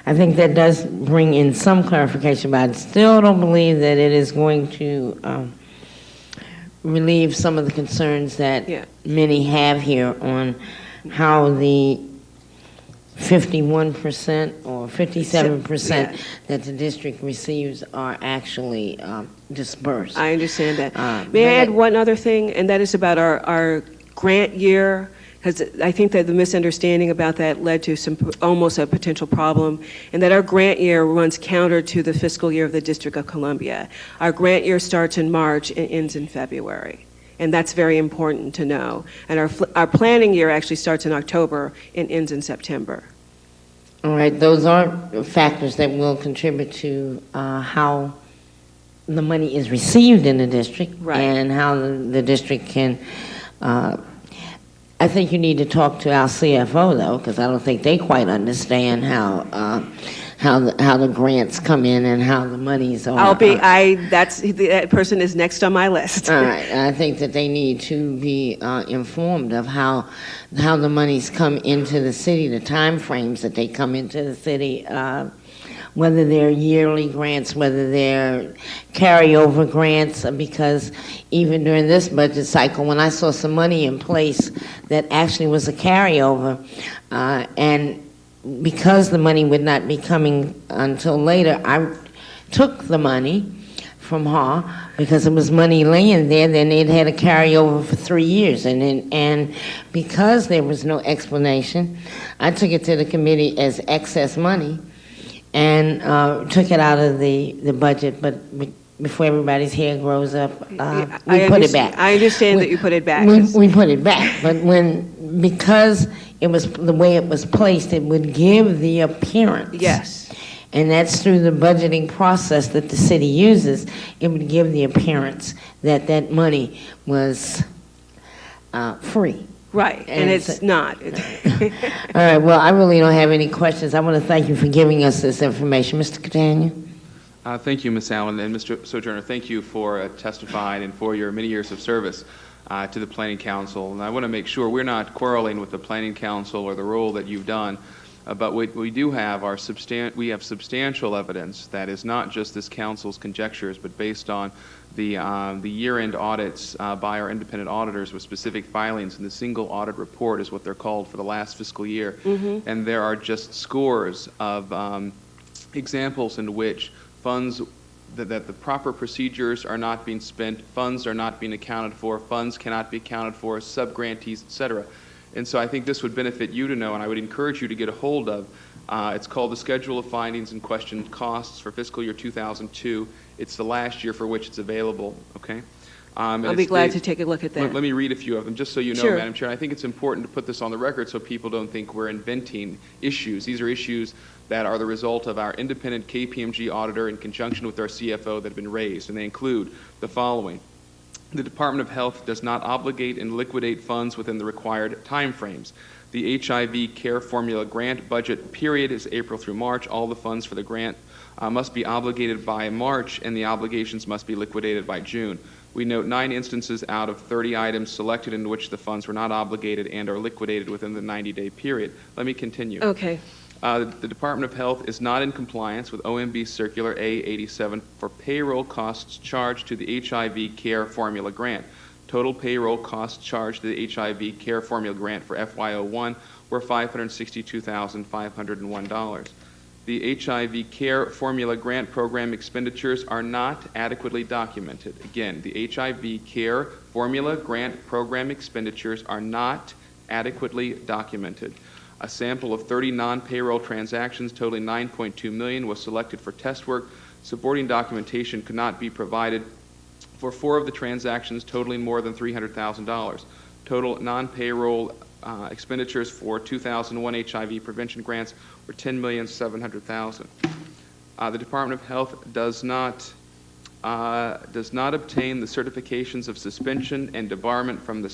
think that does bring in some clarification, but I still don't believe that it is going to relieve some of the concerns that many have here on how the 51% or 57% that the district receives are actually dispersed. I understand that. May I add one other thing, and that is about our grant year, because I think that the misunderstanding about that led to almost a potential problem, and that our grant year runs counter to the fiscal year of the District of Columbia. Our grant year starts in March and ends in February, and that's very important to know. And our planning year actually starts in October and ends in September. All right, those are factors that will contribute to how the money is received in the district, right, and how the district can I think you need to talk to our CFO, though, because I don't think they quite understand how the grants come in and how the monies are. That person is next on my list. All right, I think that they need to be informed of how the monies come into the city, the time frames that they come into the city, whether they're yearly grants, whether they're carryover grants, because even during this budget cycle, when I saw some money in place that actually was a carryover, and because the money would not be coming until later, I took the money from HAW because it was money laying there, then it had a carryover for 3 years, and because there was no explanation, I took it to the committee as excess money, and took it out of the budget, but before everybody's hair grows up, we put it back. I understand that you put it back. We put it back, but because it was the way it was placed, it would give the appearance. Yes. And that's through the budgeting process that the city uses. It would give the appearance that that money was free. Right, and it's not. All right, well, I really don't have any questions. I want to thank you for giving us this information. Mr. Catania? Thank you, Ms. Allen, and Mr. Sojourner, thank you for testifying and for your many years of service to the Planning Council. And I want to make sure we're not quarreling with the Planning Council or the role that you've done, but what we do have we have substantial evidence that is not just this council's conjectures, but based on the year-end audits by our independent auditors with specific filings, and the single audit report is what they're called for the last fiscal year. Mm-hmm. And there are just scores of examples in which funds that the proper procedures are not being spent, funds are not being accounted for, funds cannot be accounted for, sub-grantees, et cetera. And so I think this would benefit you to know, and I would encourage you to get a hold of. It's called the Schedule of Findings and Questioned Costs for fiscal year 2002. It's the last year for which it's available, okay? I'll be glad to take a look at that. Let me read a few of them, just so you know, Sure. Madam Chair. I think it's important to put this on the record so people don't think we're inventing issues. These are issues that are the result of our independent KPMG auditor in conjunction with our CFO that have been raised, and they include the following. The Department of Health does not obligate and liquidate funds within the required timeframes. The HIV Care Formula grant budget period is April through March. All the funds for the grant must be obligated by March, and the obligations must be liquidated by June. We note 9 instances out of 30 items selected in which the funds were not obligated and are liquidated within the 90-day period. Let me continue. Okay. The Department of Health is not in compliance with OMB Circular A87 for payroll costs charged to the HIV Care Formula Grant. Total payroll costs charged to the HIV Care Formula Grant for FY01 were $562,501. The HIV Care Formula Grant Program expenditures are not adequately documented. Again, the HIV Care Formula Grant Program expenditures are not adequately documented. A sample of 30 non-payroll transactions totaling $9.2 million was selected for test work. Supporting documentation could not be provided for 4 of the transactions totaling more than $300,000. Total non-payroll expenditures for 2001 HIV prevention grants were $10,700,000. The Department of Health does not obtain the certifications of suspension and debarment from the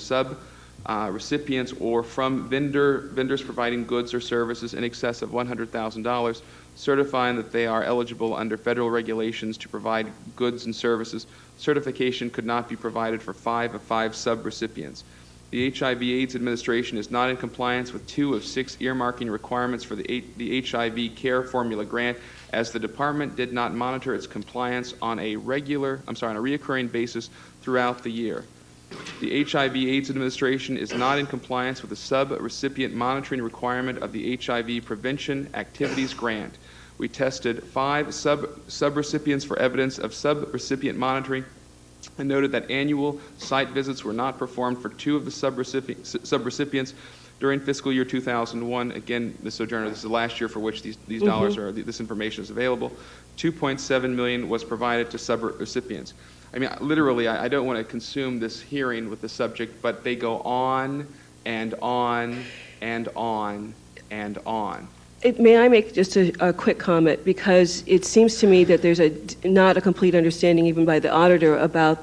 recipients or from vendors providing goods or services in excess of $100,000, certifying that they are eligible under federal regulations to provide goods and services. Certification could not be provided for 5 of 5 sub-recipients. The HIV/AIDS Administration is not in compliance with 2 of 6 earmarking requirements for the HIV Care Formula Grant, as the department did not monitor its compliance on a reoccurring basis throughout the year. The HIV/AIDS Administration is not in compliance with the sub-recipient monitoring requirement of the HIV Prevention Activities Grant. We tested 5 sub-recipients for evidence of sub-recipient monitoring and noted that annual site visits were not performed for 2 of the sub-recipients during fiscal year 2001. Again, Ms. Sojourner, this is the last year for which these dollars are, this information is available. $2.7 million was provided to sub-recipients. I mean, literally, I don't want to consume this hearing with the subject, but they go on and on and on and on. May I make just a quick comment? Because it seems to me that there's not a complete understanding, even by the auditor, about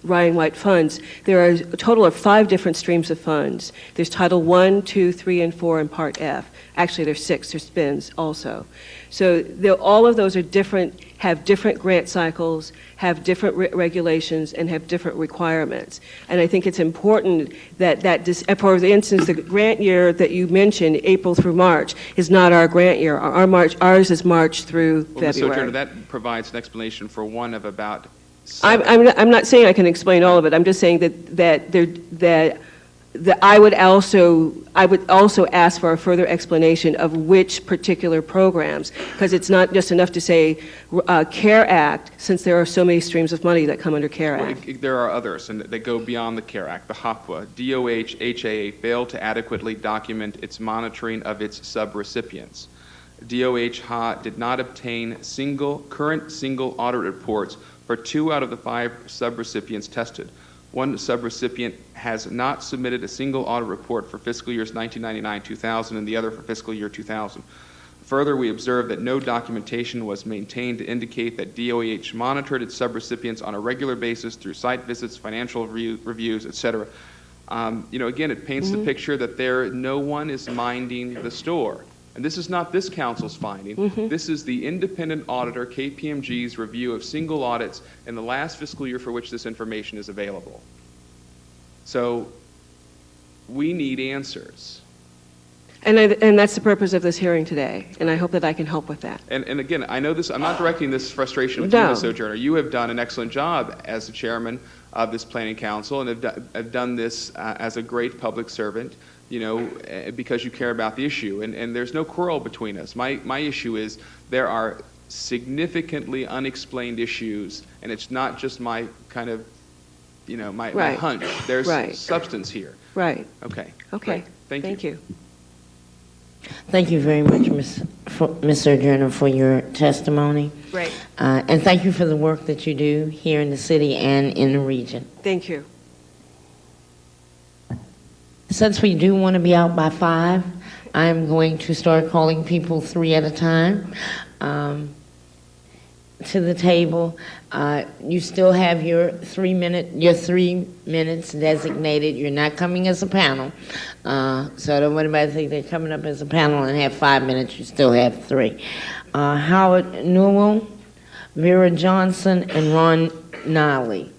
Ryan White funds. There are a total of 5 different streams of funds. There's Title 1, 2, 3, and 4, and Part F. Actually, there's 6. There's spins also. So all of those are different, have different grant cycles, have different regulations, and have different requirements. And I think it's important that for instance, the grant year that you mentioned, April through March, is not our grant year. Ours is March through Well, Ms. February. Sojourner, that provides an explanation for one of about 7. I'm not saying I can explain all of it. I'm just saying that I would also ask for a further explanation of which particular programs, because it's not just enough to say CARE Act, since there are so many streams of money that come under CARE Act. There are others, and they go beyond the CARE Act. The HAPWA, DOH, HAA failed to adequately document its monitoring of its sub-recipients. DOH did not obtain current single audit reports for 2 out of the 5 sub-recipients tested. One sub-recipient has not submitted a single audit report for fiscal years 1999-2000 and the other for fiscal year 2000. Further, we observed that no documentation was maintained to indicate that DOH monitored its sub-recipients on a regular basis through site visits, financial reviews, etc. Again, it paints the picture that no one is minding the store. And this is not this council's finding. This is the independent auditor, KPMG's review of single audits in the last fiscal year for which this information is available. So we need answers. And that's the purpose of this hearing today, and I hope that I can help with that. And again, I know this, I'm not directing this frustration with you, Ms. Sojourner. You have done an excellent job as the chairman of this planning council and have done this as a great public servant. because you care about the issue. And there's no quarrel between us. My issue is there are significantly unexplained issues, and it's not just my kind of, my Right. hunch. There's Right. substance here. Right. Okay. Okay. Great. Thank you. Thank you very much, Ms. Sojourner, for your testimony. Great. And thank you for the work that you do here in the city and in the region. Thank you. Since we do want to be out by 5, I'm going to start calling people 3 at a time to the table. You still have your 3 minutes designated. You're not coming as a panel, so I don't want anybody to think they're coming up as a panel and have 5 minutes. You still have 3. Howard Newell, Vera Johnson, and Ron Nolly.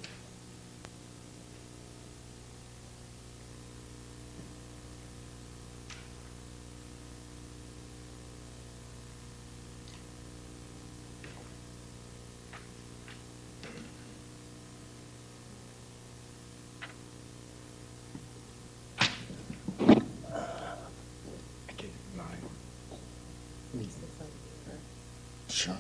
Sure.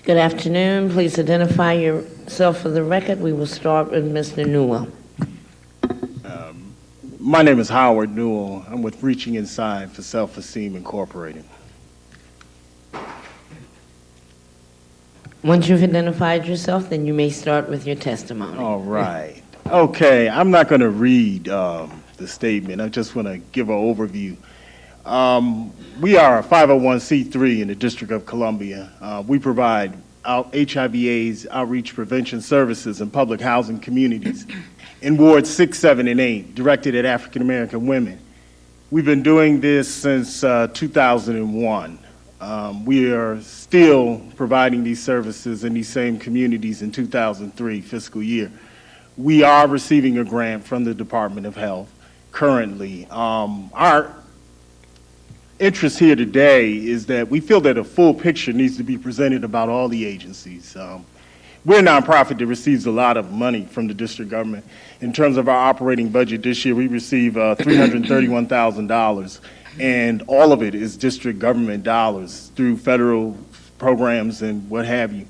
Good afternoon. Please identify yourself for the record. We will start with Mr. Newell. My name is Howard Newell. I'm with Reaching Inside for Self-Esteem Incorporated. Once you've identified yourself, then you may start with your testimony. All right. Okay, I'm not going to read the statement. I just want to give an overview. We are a 501c3 in the District of Columbia. We provide HIV/AIDS outreach prevention services in public housing communities in wards 6, 7, and 8, directed at African American women. We've been doing this since 2001. We are still providing these services in these same communities in 2003 fiscal year. We are receiving a grant from the Department of Health currently. Our interest here today is that we feel that a full picture needs to be presented about all the agencies. We're a nonprofit that receives a lot of money from the district government. In terms of our operating budget this year, we receive $331,000, and all of it is district government dollars through federal programs and what have you.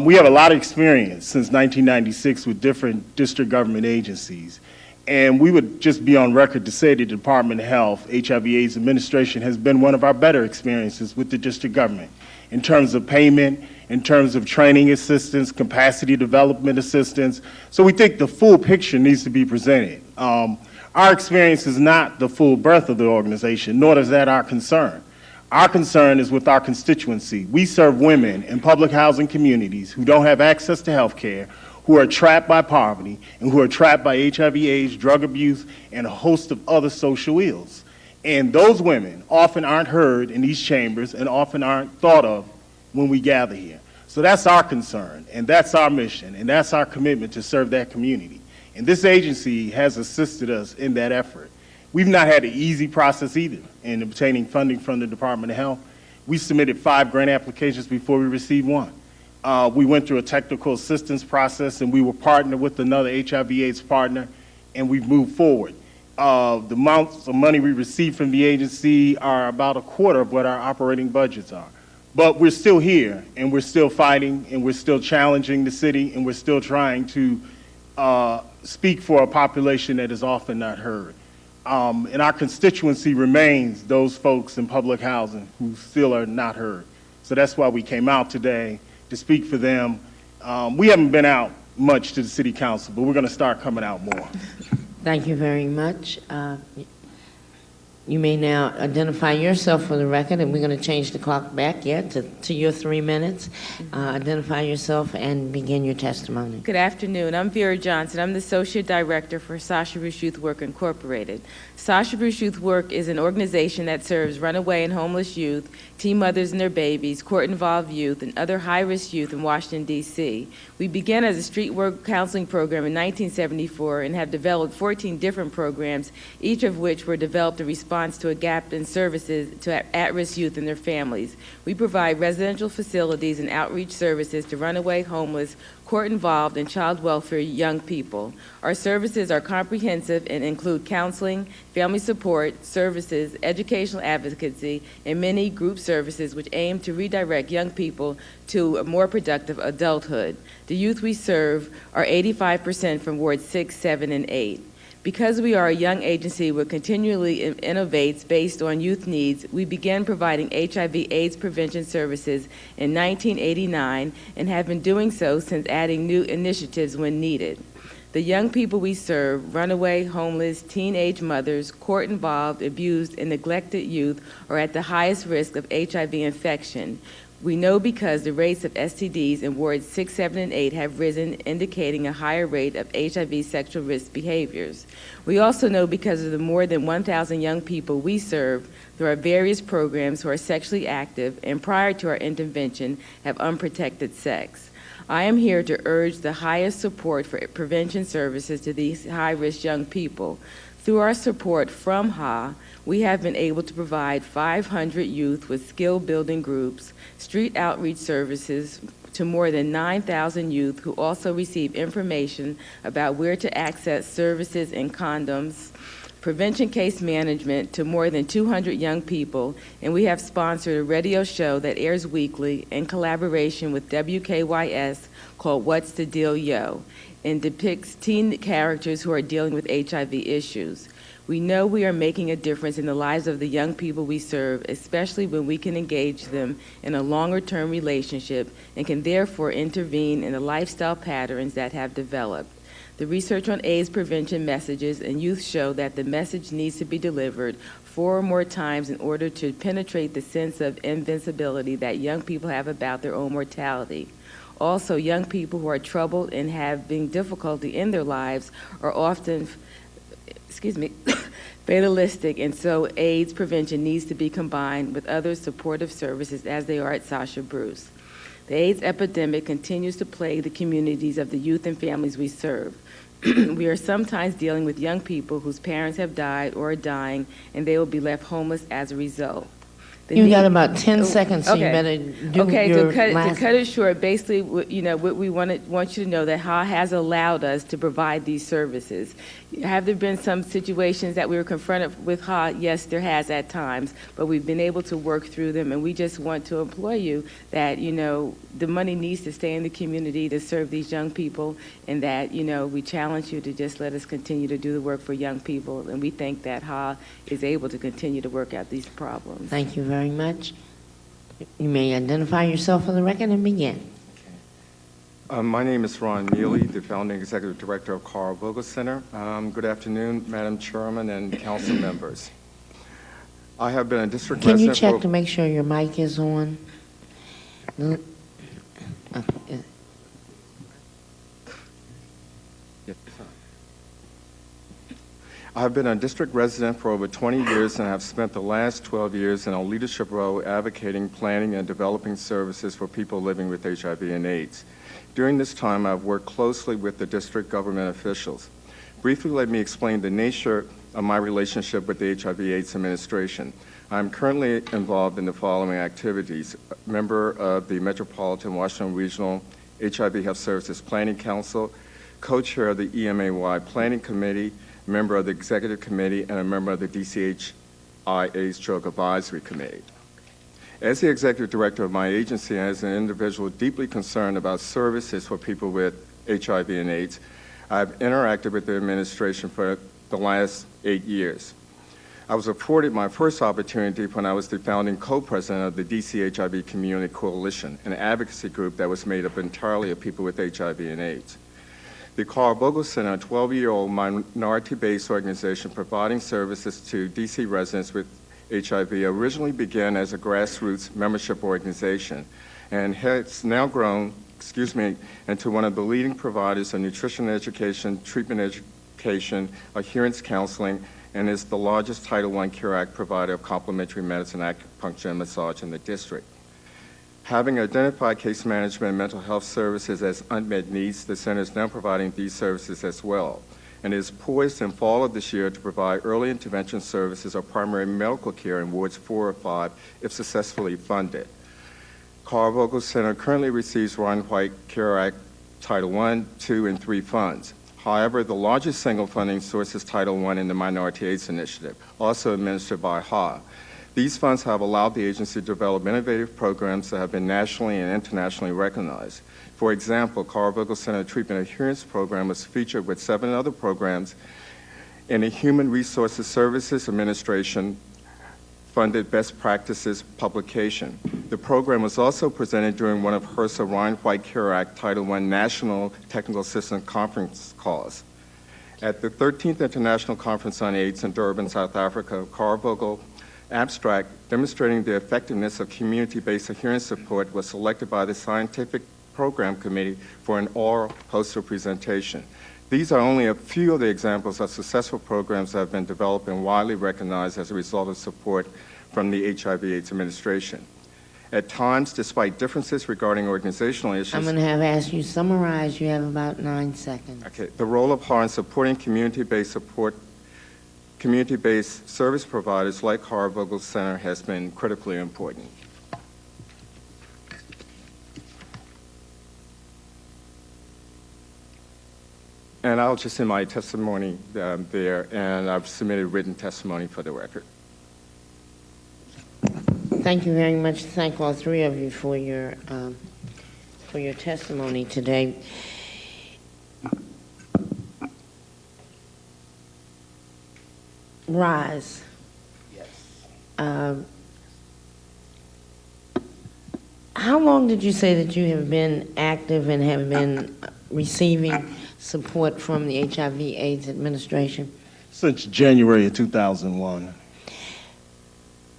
We have a lot of experience since 1996 with different district government agencies. And we would just be on record to say the Department of Health, HIV/AIDS Administration has been one of our better experiences with the district government in terms of payment, in terms of training assistance, capacity development assistance. So we think the full picture needs to be presented. Our experience is not the full breadth of the organization, nor is that our concern. Our concern is with our constituency. We serve women in public housing communities who don't have access to health care, who are trapped by poverty, and who are trapped by HIV/AIDS, drug abuse, and a host of other social ills. And those women often aren't heard in these chambers and often aren't thought of when we gather here. So that's our concern, and that's our mission, and that's our commitment to serve that community. And this agency has assisted us in that effort. We've not had an easy process either in obtaining funding from the Department of Health. We submitted 5 grant applications before we received one. We went through a technical assistance process, and we were partnered with another HIV/AIDS partner, and we've moved forward. The amounts of money we receive from the agency are about a quarter of what our operating budgets are. But we're still here, and we're still fighting, and we're still challenging the city, and we're still trying to speak for a population that is often not heard. And our constituency remains those folks in public housing who still are not heard. So that's why we came out today to speak for them. We haven't been out much to the city council, but we're going to start coming out more. Thank you very much. You may now identify yourself for the record, and we're going to change the clock back, to your 3 minutes. Identify yourself and begin your testimony. Good afternoon. I'm Vera Johnson. I'm the Associate Director for Sasha Bruce Youth Work Incorporated. Sasha Bruce Youth Work is an organization that serves runaway and homeless youth, teen mothers and their babies, court-involved youth, and other high-risk youth in Washington, D.C. We began as a street work counseling program in 1974 and have developed 14 different programs, each of which were developed in response response to a gap in services to at-risk youth and their families. We provide residential facilities and outreach services to runaway, homeless, court-involved, and child welfare young people. Our services are comprehensive and include counseling, family support services, educational advocacy, and many group services which aim to redirect young people to a more productive adulthood. The youth we serve are 85% from Wards 6, 7, and 8. Because we are a young agency that continually innovates based on youth needs, we began providing HIV/AIDS prevention services in 1989 and have been doing so since, adding new initiatives when needed. The young people we serve, runaway, homeless, teenage mothers, court-involved, abused, and neglected youth, are at the highest risk of HIV infection. We know because the rates of STDs in Wards 6, 7, and 8 have risen, indicating a higher rate of HIV sexual risk behaviors. We also know because of the more than 1,000 young people we serve through our various programs who are sexually active and prior to our intervention have unprotected sex. I am here to urge the highest support for prevention services to these high-risk young people. Through our support from HA, we have been able to provide 500 youth with skill-building groups, street outreach services to more than 9,000 youth who also receive information about where to access services and condoms, prevention case management to more than 200 young people, and we have sponsored a radio show that airs weekly in collaboration with WKYS called What's the Deal, Yo?, and depicts teen characters who are dealing with HIV issues. We know we are making a difference in the lives of the young people we serve, especially when we can engage them in a longer-term relationship and can therefore intervene in the lifestyle patterns that have developed. The research on AIDS prevention messages and youth show that the message needs to be delivered 4 or more times in order to penetrate the sense of invincibility that young people have about their own mortality. Also, young people who are troubled and having difficulty in their lives are often fatalistic, and so AIDS prevention needs to be combined with other supportive services as they are at Sasha Bruce. The AIDS epidemic continues to plague the communities of the youth and families we serve. We are sometimes dealing with young people whose parents have died or are dying, and they will be left homeless as a result. You got about 10 seconds, so you okay. better do okay, your to cut it short, basically, what we want you to know that HA has allowed us to provide these services. Have there been some situations that we were confronted with HA? Yes, there has at times, but we've been able to work through them, and we just want to implore you that, the money needs to stay in the community to serve these young people, and that, we challenge you to just let us continue to do the work for young people, and we think that HA is able to continue to work out these problems. Thank you very much. You may identify yourself for the record and begin. My name is Ron Neely, the founding executive director of Carl Vogel Center. Good afternoon, Madam Chairman and council members. I have been a district Can you resident check to make sure your mic is on? I have been a district resident for over 20 years and have spent the last 12 years in a leadership role advocating, planning, and developing services for people living with HIV and AIDS. During this time, I've worked closely with the district government officials. Briefly, let me explain the nature of my relationship with the HIV/AIDS administration. I'm currently involved in the following activities: member of the Metropolitan Washington Regional HIV Health Services Planning Council, co-chair of the EMA-wide Planning Committee, member of the Executive Committee, and a member of the DCHI AIDS Drug Advisory Committee. As the executive director of my agency and as an individual deeply concerned about services for people with HIV and AIDS, I've interacted with the administration for the last 8 years. I was afforded my first opportunity when I was the founding co-president of the DC HIV Community Coalition, an advocacy group that was made up entirely of people with HIV and AIDS. The Carl Vogel Center, a 12-year-old minority-based organization providing services to DC residents with HIV, originally began as a grassroots membership organization and has now grown, into one of the leading providers of nutrition education, treatment education, adherence counseling, and is the largest Title I Care Act provider of complementary medicine, acupuncture, and massage in the district. Having identified case management and mental health services as unmet needs, the center is now providing these services as well. and is poised in fall of this year to provide early intervention services or primary medical care in wards 4 or 5 if successfully funded. Carl Vogel Center currently receives Ryan White Care Act Title I, II, and III funds. However, the largest single funding source is Title I in the Minority AIDS Initiative, also administered by HA. These funds have allowed the agency to develop innovative programs that have been nationally and internationally recognized. For example, Carl Vogel Center Treatment Adherence Program was featured with 7 other programs in the Human Resources Services Administration funded best practices publication. The program was also presented during one of HRSA Ryan White Care Act Title I National Technical Assistance Conference calls. At the 13th International Conference on AIDS in Durban, South Africa, Carl Vogel abstract demonstrating the effectiveness of community-based adherence support was selected by the Scientific Program Committee for an oral poster presentation. These are only a few of the examples of successful programs that have been developed and widely recognized as a result of support from the HIV/AIDS administration. At times, despite differences regarding organizational issues, I'm going to have asked you summarize. You have about 9 seconds. okay, the role of HAR in supporting community-based service providers like Carl Vogel Center has been critically important. And I'll just end my testimony there, and I've submitted written testimony for the record. Thank you very much. Thank all 3 of you for your testimony today. Rise. Yes. How long did you say that you have been active and have been receiving support from the HIV/AIDS administration? Since January of 2001.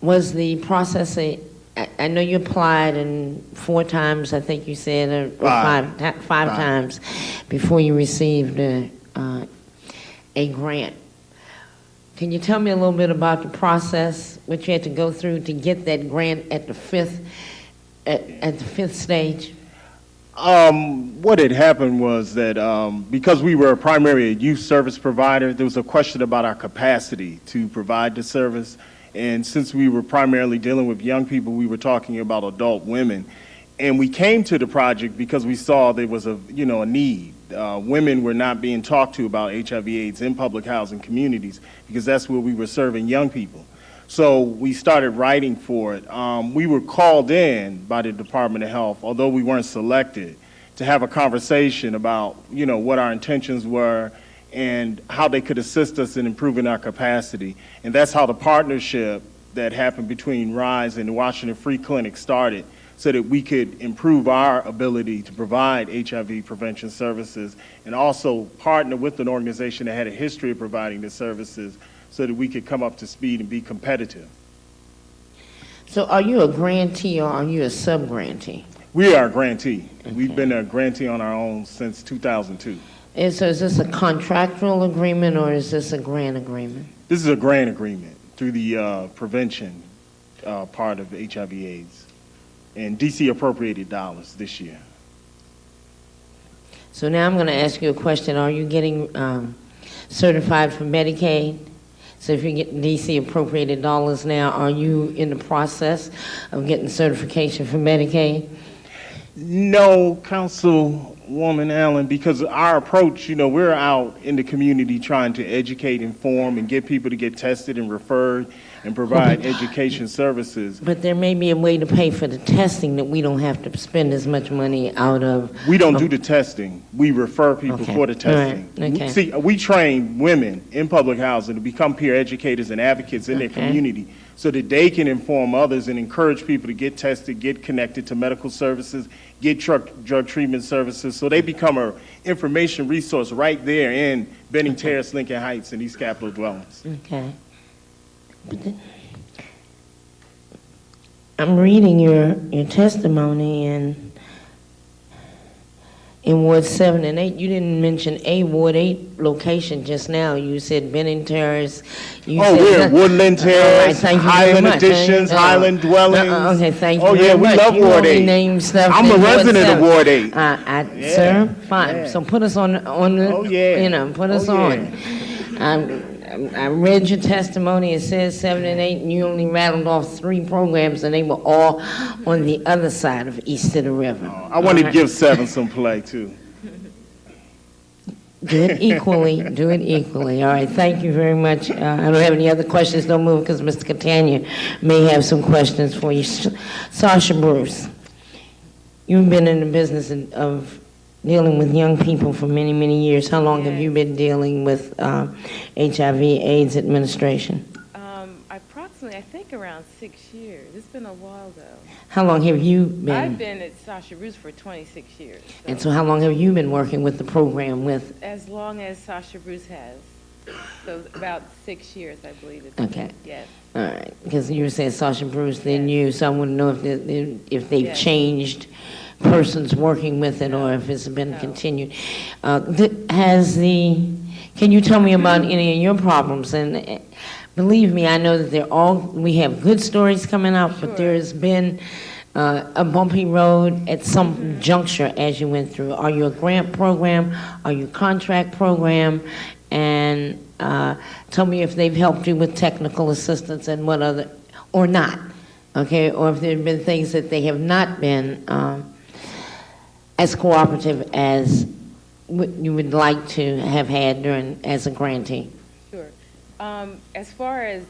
Was the process I know you applied and 4 times, I think you said, or five times before you received a grant. Can you tell me a little bit about the process, what you had to go through to get that grant at the fifth stage? What had happened was that because we were a primary youth service provider, there was a question about our capacity to provide the service. And since we were primarily dealing with young people, we were talking about adult women. And we came to the project because we saw there was a need. Women were not being talked to about HIV/AIDS in public housing communities because that's where we were serving young people. So we started writing for it. We were called in by the Department of Health, although we weren't selected, to have a conversation about, what our intentions were and how they could assist us in improving our capacity. And that's how the partnership that happened between RISE and the Washington Free Clinic started, so that we could improve our ability to provide HIV prevention services and also partner with an organization that had a history of providing the services so that we could come up to speed and be competitive. So are you a grantee or are you a sub-grantee? We are a grantee. Okay. We've been a grantee on our own since 2002. So is this a contractual agreement or is this a grant agreement? This is a grant agreement through the prevention part of HIV/AIDS. And DC appropriated dollars this year. So now I'm going to ask you a question. Are you getting certified for Medicaid? So if you get DC appropriated dollars now, are you in the process of getting certification for Medicaid? No, Councilwoman Allen, because our approach, we're out in the community trying to educate, inform, and get people to get tested and referred and provide education services. But there may be a way to pay for the testing that we don't have to spend as much money out of. We don't do the testing. We refer people for the testing. All right. Okay. See, we train women in public housing to become peer educators and advocates in their community so that they can inform others and encourage people to get tested, get connected to medical services, get drug treatment services, so they become an information resource right there in Benning Terrace, Lincoln Heights, and East Capitol dwellings. Okay. I'm reading your testimony, and In Ward 7 and 8, you didn't mention a Ward 8 location just now. You said Benning Terrace. We're at Woodland Terrace, thank you very Highland much. Additions, Highland Dwellings. Okay, thank you Oh, very yeah, we much. love You Ward only 8. named stuff I'm in a Ward resident of 7. Ward 8. Yeah. Sir, fine. Yeah. So put us on the, Oh, yeah. put us Oh, on. I read your testimony. It says 7 and 8, and you only rattled off 3 programs, and they were all on the other side of east of the river. I wanted to All right. give 7 some play, too. Do it equally. Do it equally. All right. Thank you very much. I don't have any other questions. Don't move because Mr. Catania may have some questions for you. Sasha Bruce, you've been in the business of dealing with young people for many, many years. How long have you been dealing with HIV/AIDS administration? Approximately, I think around 6 years. It's been a while, though. How long have you been? I've been at Sasha Bruce for 26 years. And so how long have you been working with the program with? As long as Sasha Bruce has. So about 6 years, I believe. Okay. Yes. All right. Because you were saying Sasha Bruce, then you, so I want to know if they've Yes. changed persons working with it or if it's been continued. Can you tell me about any of your problems? And believe me, I know that we have good stories coming out, but there's been a bumpy road at some juncture as you went through. Are you a grant program? Are you a contract program? And tell me if they've helped you with technical assistance and what other, or not, okay? Or if there have been things that they have not been as cooperative as you would like to have had as a grantee. Sure. As far as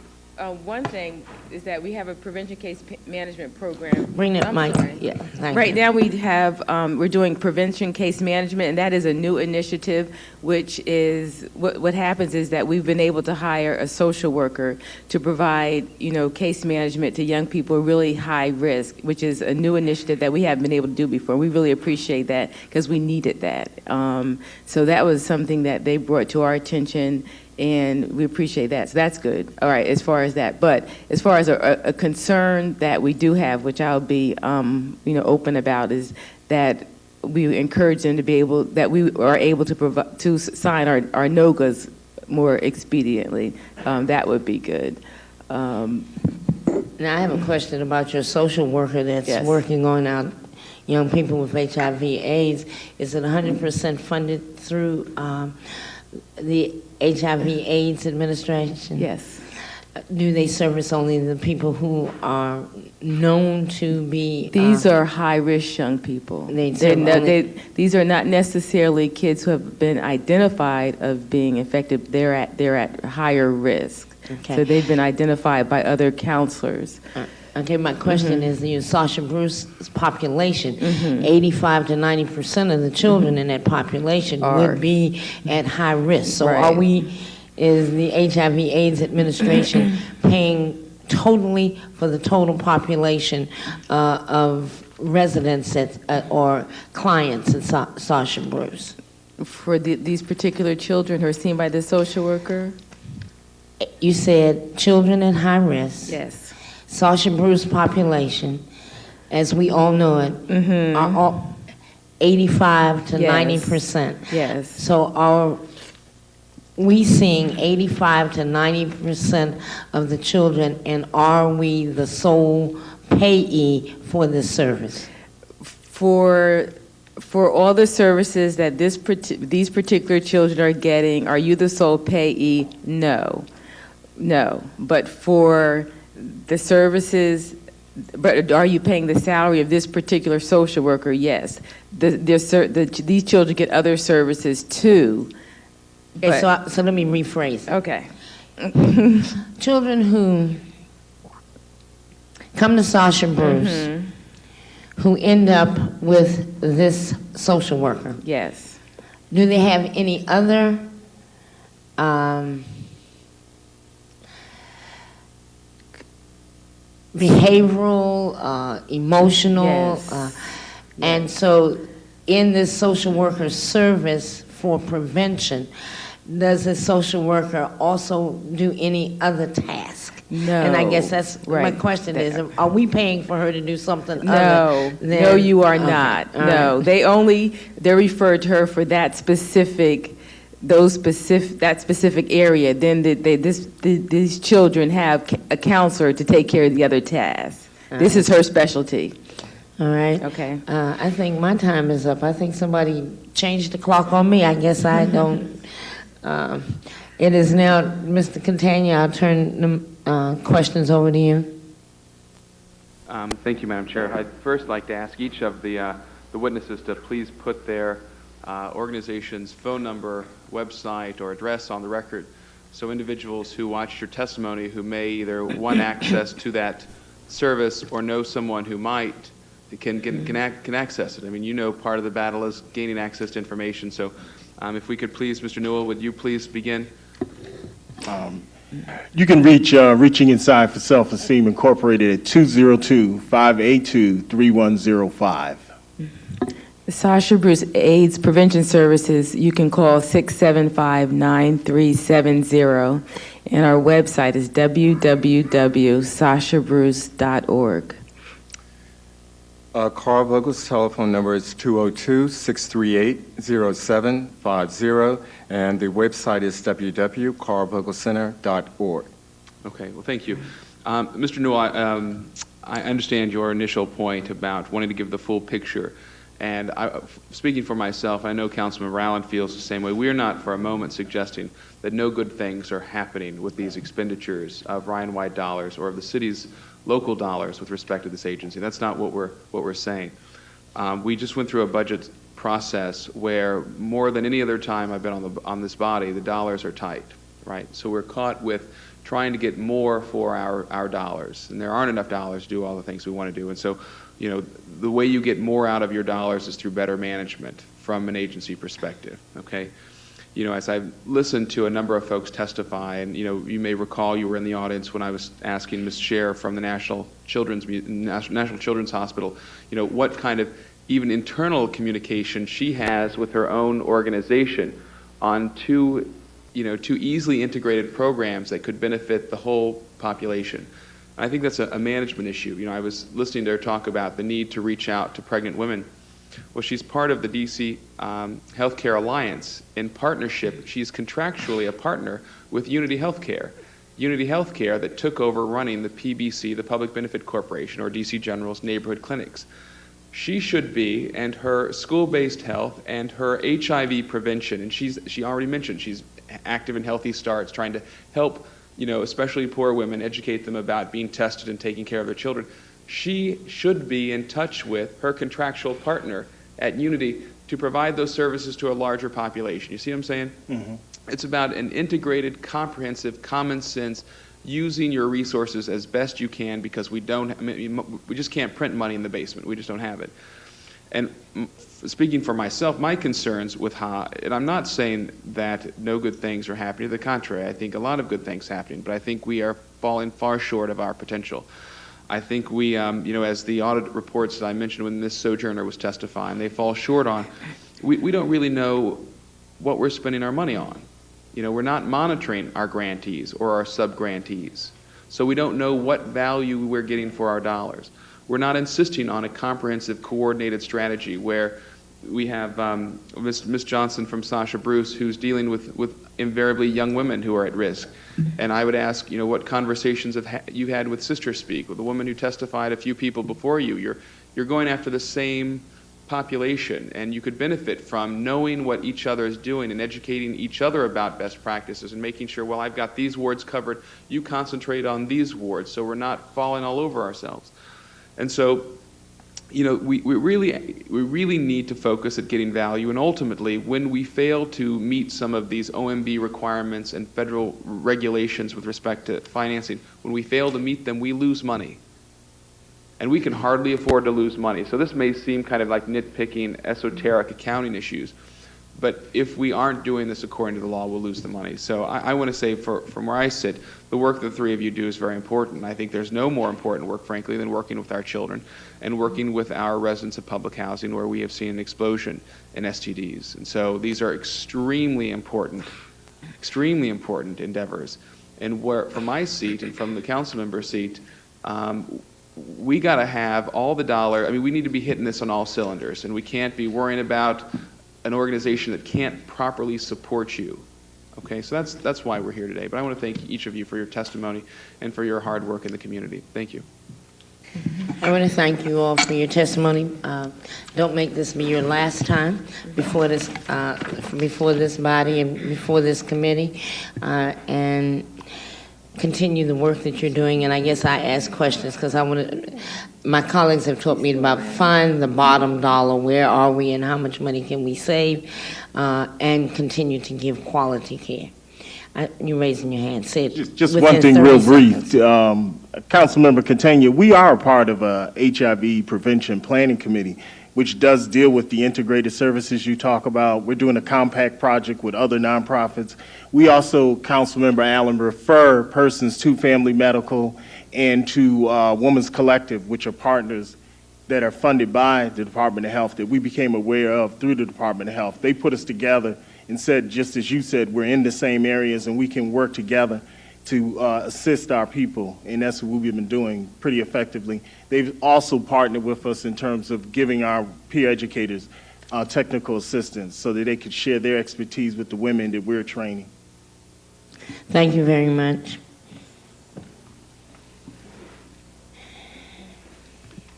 one thing is that we have a prevention case management program. Bring that I'm mic. sorry. Yeah, thank Right you. now we have, we're doing prevention case management, and that is a new initiative, which is, what happens is that we've been able to hire a social worker to provide, case management to young people really high risk, which is a new initiative that we haven't been able to do before. We really appreciate that because we needed that. So that was something that they brought to our attention, and we appreciate that. So that's good. All right, as far as that. But as far as a concern that we do have, which I'll be, open about, is that we encourage them to be able, that we are able to sign our NOGAs more expediently. That would be good. Now, I have a question about your social worker that's Yes. working on our young people with HIV/AIDS. Is it 100% funded through the HIV/AIDS administration? Yes. Do they service only the people who are known to be? These are high-risk young people. These are not necessarily kids who have been identified of being infected. They're at higher risk. Okay. So they've been identified by other counselors. Okay, my question is, Sasha Bruce's population, 85 to 90% of the children in that population would be at high risk. So Right. is the HIV/AIDS administration paying totally for the total population of residents or clients at Sasha Bruce? For these particular children who are seen by the social worker? You said children at high risk. Yes. Sasha Bruce population, as we all know it, are all 85 to Yes. 90%. Yes. So are we seeing 85 to 90% of the children, and are we the sole payee for this service? For all the services that these particular children are getting, are you the sole payee? No. But for the services, but are you paying the salary of this particular social worker? Yes. These children get other services too. Okay, so let me rephrase. Okay. Children who come to Sasha Bruce, who end up with this social worker. Yes. Do they have any other behavioral, emotional, Yes. and so in this social worker service for prevention, does the social worker also do any other task? No. And I guess that's, my Right. question is, are we paying for her to do something No, other than? no, you are Okay, not. all No, right. they referred to her for that specific area. Then these children have a counselor to take care of the other tasks. This is her specialty. All right. Okay. I think my time is up. I think somebody changed the clock on me. I guess I don't. It is now, Mr. Catania, I'll turn the questions over to you. Thank you, Madam Chair. I'd first like to ask each of the witnesses to please put their organization's phone number, website, or address on the record, so individuals who watched your testimony who may either want access to that service or know someone who might can access it. I mean, you know, part of the battle is gaining access to information. So, if we could please, Mr. Newell, would you please begin? You can reach Reaching Inside for Self-Esteem Incorporated at 202-582-3105. Sasha Bruce AIDS Prevention Services, you can call 675-9370, and our website is www.sashabruce.org. Carl Vogel's telephone number is 202-638-0750, and the website is www.carlvogelcenter.org. Okay, well, thank you. Mr. Newell, I understand your initial point about wanting to give the full picture. And speaking for myself, I know Councilman Rowland feels the same way. We are not for a moment suggesting that no good things are happening with these expenditures of Ryan White dollars or of the city's local dollars with respect to this agency. That's not what we're saying. We just went through a budget process where more than any other time I've been on this body, the dollars are tight, right? So we're caught with trying to get more for our dollars, and there aren't enough dollars to do all the things we want to do. And so, you know, the way you get more out of your dollars is through better management from an agency perspective, okay? You know, as I've listened to a number of folks testify, and, you know, you may recall you were in the audience when I was asking Ms. Scher from the National Children's Hospital, you know, what kind of even internal communication she has with her own organization on two easily integrated programs that could benefit the whole population. I think that's a management issue. You know, I was listening to her talk about the need to reach out to pregnant women. Well, she's part of the DC Healthcare Alliance. In partnership, she's contractually a partner with Unity Healthcare. Unity Healthcare that took over running the PBC, the Public Benefit Corporation, or DC General's neighborhood clinics. She should be, and her school-based health and her HIV prevention, and she already mentioned she's active in Healthy Starts, trying to help, you know, especially poor women, educate them about being tested and taking care of their children. She should be in touch with her contractual partner at Unity to provide those services to a larger population. You see what I'm saying? Mm-hmm. It's about an integrated, comprehensive, common sense, using your resources as best you can, because we just can't print money in the basement. We just don't have it. And speaking for myself, my concerns with and I'm not saying that no good things are happening. To the contrary, I think a lot of good things happening, but I think we are falling far short of our potential. I think we, you know, as the audit reports that I mentioned when Ms. Sojourner was testifying, they fall short on, we don't really know what we're spending our money on. You know, we're not monitoring our grantees or our sub-grantees, so we don't know what value we're getting for our dollars. We're not insisting on a comprehensive, coordinated strategy where we have Ms. Johnson from Sasha Bruce, who's dealing with invariably young women who are at risk. And I would ask, you know, what conversations have you had with Sister Speak, with the woman who testified a few people before you? You're going after the same population, and you could benefit from knowing what each other is doing and educating each other about best practices and making sure, well, I've got these wards covered, you concentrate on these wards so we're not falling all over ourselves. And so, you know, we really need to focus at getting value, and ultimately, when we fail to meet some of these OMB requirements and federal regulations with respect to financing, when we fail to meet them, we lose money. And we can hardly afford to lose money. So this may seem kind of like nitpicking, esoteric accounting issues, but if we aren't doing this according to the law, we'll lose the money. So I want to say, from where I sit, the work the three of you do is very important. I think there's no more important work, frankly, than working with our children and working with our residents of public housing, where we have seen an explosion in STDs. And so these are extremely important endeavors. And where, from my seat and from the council member seat, we got to have all the dollar. I mean, we need to be hitting this on all cylinders, and we can't be worrying about an organization that can't properly support you. Okay, so that's why we're here today. But I want to thank each of you for your testimony and for your hard work in the community. Thank you. I want to thank you all for your testimony. Don't make this be your last time before this body and before this committee, and continue the work that you're doing. And I guess I ask questions because my colleagues have taught me about find the bottom dollar. Where are we and how much money can we save, and continue to give quality care. You're raising your hand. Say it. Just within one thing 30 real brief. seconds. Councilmember Catania, we are a part of a HIV Prevention Planning Committee, which does deal with the integrated services you talk about. We're doing a compact project with other nonprofits. We also, Councilmember Allen, refer persons to Family Medical and to Women's Collective, which are partners that are funded by the Department of Health that we became aware of through the Department of Health. They put us together and said, just as you said, we're in the same areas and we can work together to assist our people, and that's what we've been doing pretty effectively. They've also partnered with us in terms of giving our peer educators technical assistance so that they could share their expertise with the women that we're training. Thank you very much.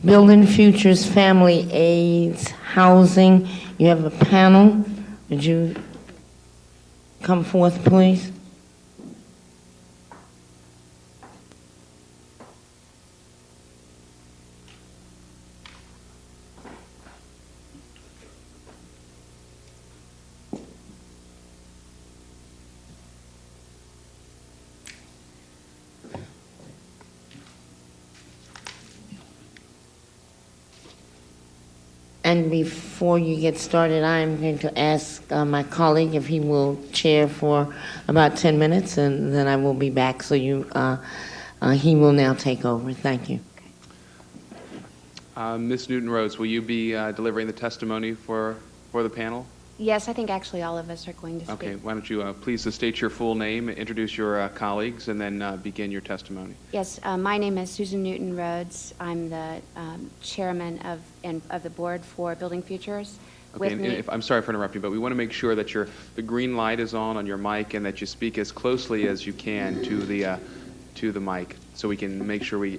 Building Futures, Family AIDS, Housing. You have a panel. Would you come forth, please? And before you get started, I'm going to ask my colleague if he will chair for about 10 minutes, and then I will be back. So he will now take over. Thank you. Ms. Newton-Rhodes, will you be delivering the testimony for the panel? Yes, I think actually all of us are going to speak. Okay, why don't you please state your full name, introduce your colleagues, and then begin your testimony. Yes, my name is Susan Newton-Rhodes. I'm the chairman of the board for Building Futures. Okay, and I'm sorry for interrupting, but we want to make sure that the green light is on your mic and that you speak as closely as you can to the mic, so we can make sure we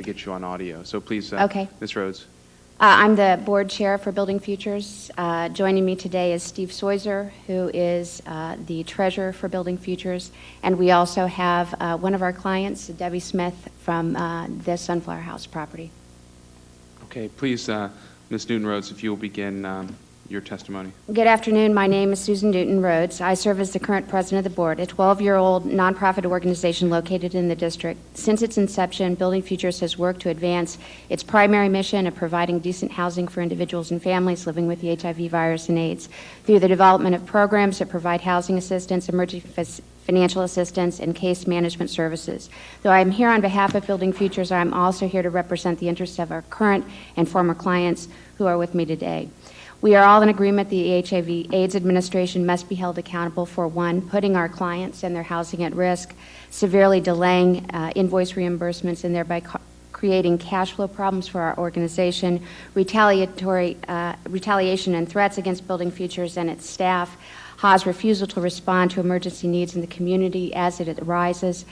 get you on audio. So please, okay. Ms. Rhodes. I'm the board chair for Building Futures. Joining me today is Steve Soiser, who is the treasurer for Building Futures. And we also have one of our clients, Debbie Smith, from the Sunflower House property. Okay, please, Ms. Newton-Rhodes, if you will begin your testimony. Good afternoon. My name is Susan Newton-Rhodes. I serve as the current president of the board, a 12-year-old nonprofit organization located in the district. Since its inception, Building Futures has worked to advance its primary mission of providing decent housing for individuals and families living with the HIV virus and AIDS through the development of programs that provide housing assistance, emergency financial assistance, and case management services. Though I am here on behalf of Building Futures, I am also here to represent the interests of our current and former clients who are with me today. We are all in agreement the HIV/AIDS administration must be held accountable for, one, putting our clients and their housing at risk, severely delaying invoice reimbursements, and thereby creating cash flow problems for our organization, retaliation and threats against Building Futures and its staff, HA's refusal to respond to emergency needs in the community as it arises,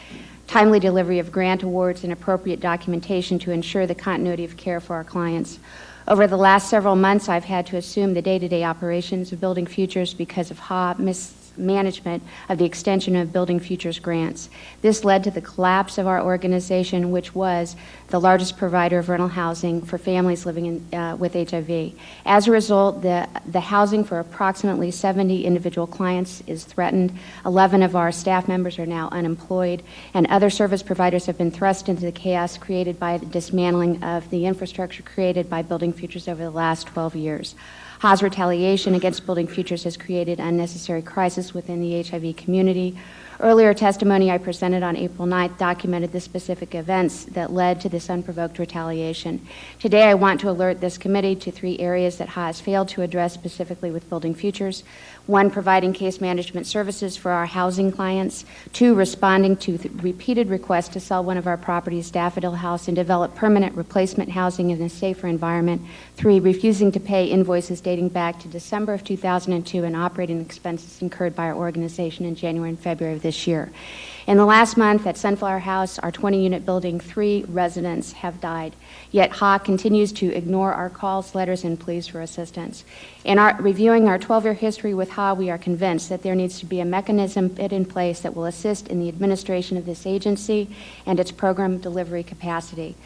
timely delivery of grant awards, and appropriate documentation to ensure the continuity of care for our clients. Over the last several months, I've had to assume the day-to-day operations of Building Futures because of HA mismanagement of the extension of Building Futures grants. This led to the collapse of our organization, which was the largest provider of rental housing for families living with HIV. As a result, the housing for approximately 70 individual clients is threatened. 11 of our staff members are now unemployed, and other service providers have been thrust into the chaos created by the dismantling of the infrastructure created by Building Futures over the last 12 years. HA's retaliation against Building Futures has created unnecessary crisis within the HIV community. Earlier testimony I presented on April 9th documented the specific events that led to this unprovoked retaliation. Today I want to alert this committee to 3 areas that HA has failed to address specifically with Building Futures. 1, providing case management services for our housing clients, 2, responding to repeated requests to sell one of our properties, Daffodil House, and develop permanent replacement housing in a safer environment, 3, refusing to pay invoices dating back to December of 2002 and operating expenses incurred by our organization in January and February of this year. In the last month at Sunflower House, our 20-unit building, 3 residents have died, yet HA continues to ignore our calls, letters, and pleas for assistance. In reviewing our 12-year history with HA, we are convinced that there needs to be a mechanism put in place that will assist in the administration of this agency and its program delivery capacity.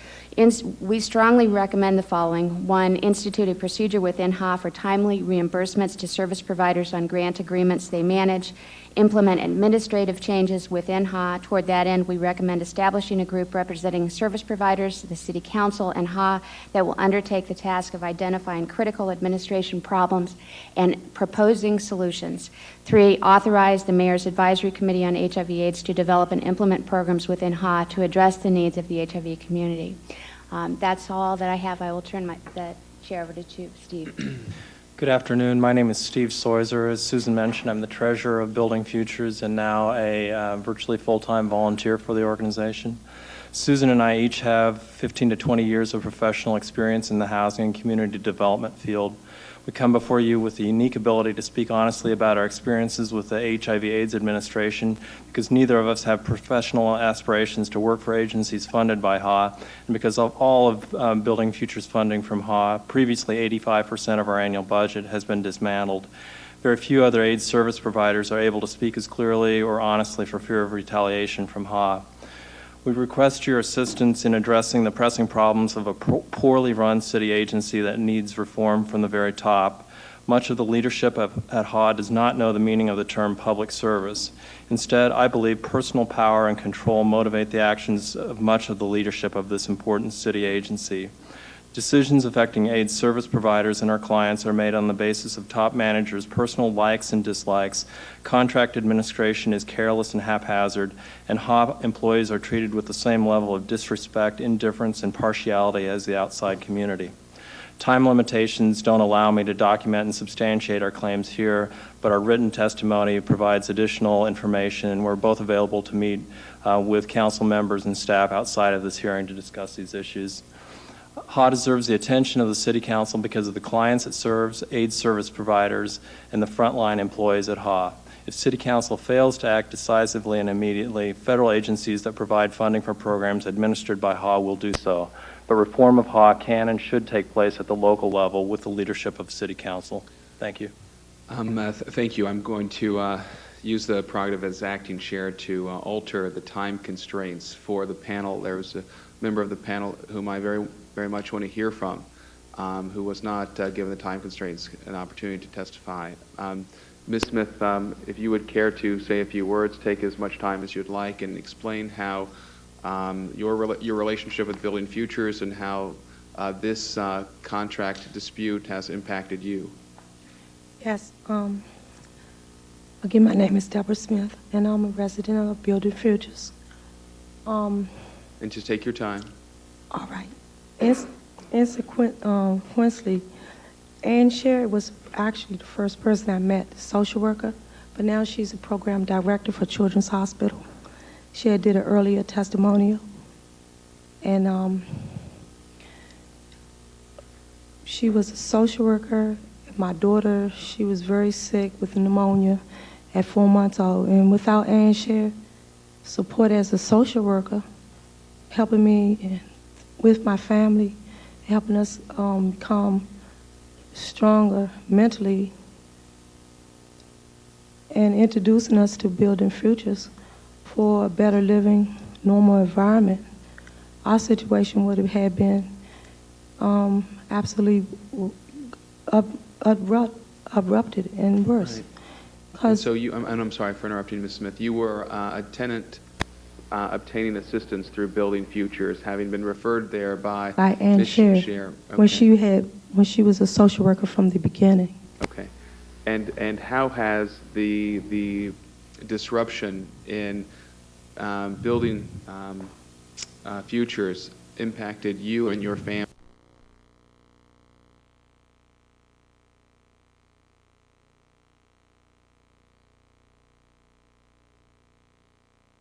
We strongly recommend the following. 1, institute a procedure within HA for timely reimbursements to service providers on grant agreements they manage. Implement administrative changes within HA. Toward that end, we recommend establishing a group representing service providers, the City Council, and HA that will undertake the task of identifying critical administration problems and proposing solutions. 3, authorize the Mayor's Advisory Committee on HIV/AIDS to develop and implement programs within HA to address the needs of the HIV community. That's all that I have. I will turn the chair over to Steve. Good afternoon. My name is Steve Soiser. As Susan mentioned, I'm the treasurer of Building Futures and now a virtually full-time volunteer for the organization. Susan and I each have 15 to 20 years of professional experience in the housing and community development field. We come before you with the unique ability to speak honestly about our experiences with the HIV/AIDS administration because neither of us have professional aspirations to work for agencies funded by HA, and because of all of Building Futures funding from HA, previously 85% of our annual budget has been dismantled. Very few other AIDS service providers are able to speak as clearly or honestly for fear of retaliation from HA. We request your assistance in addressing the pressing problems of a poorly run city agency that needs reform from the very top. Much of the leadership at HA does not know the meaning of the term public service. Instead, I believe personal power and control motivate the actions of much of the leadership of this important city agency. Decisions affecting AIDS service providers and our clients are made on the basis of top managers' personal likes and dislikes. Contract administration is careless and haphazard, and HA employees are treated with the same level of disrespect, indifference, and partiality as the outside community. Time limitations don't allow me to document and substantiate our claims here, but our written testimony provides additional information, and we're both available to meet with council members and staff outside of this hearing to discuss these issues. HA deserves the attention of the City Council because of the clients it serves, AIDS service providers, and the frontline employees at HA. If City Council fails to act decisively and immediately, federal agencies that provide funding for programs administered by HA will do so. But reform of HA can and should take place at the local level with the leadership of City Council. Thank you. Thank you. I'm going to use the prerogative as acting chair to alter the time constraints for the panel. There was a member of the panel whom I very much want to hear from, who was not given the time constraints an opportunity to testify. Ms. Smith, if you would care to say a few words, take as much time as you'd like, and explain how your relationship with Building Futures and how this contract dispute has impacted you. Yes. Again, my name is Deborah Smith, and I'm a resident of Building Futures. And just take your time. All right. Coincidentally, Ann Sherry was actually the first person I met, the social worker, but now she's a program director for Children's Hospital. She had did an earlier testimonial, and she was a social worker. My daughter, she was very sick with pneumonia at 4 months old, and without Ann Sherry support as a social worker, helping me and with my family, helping us become stronger mentally, and introducing us to Building Futures for a better living, normal environment, our situation would have had been absolutely abrupted and worse. Right. So you, and I'm sorry for interrupting, Ms. Smith. You were a tenant obtaining assistance through Building Futures, having been referred there by Ann Sherry, okay. when she was a social worker from the beginning. Okay, and how has the disruption in Building Futures impacted you and your family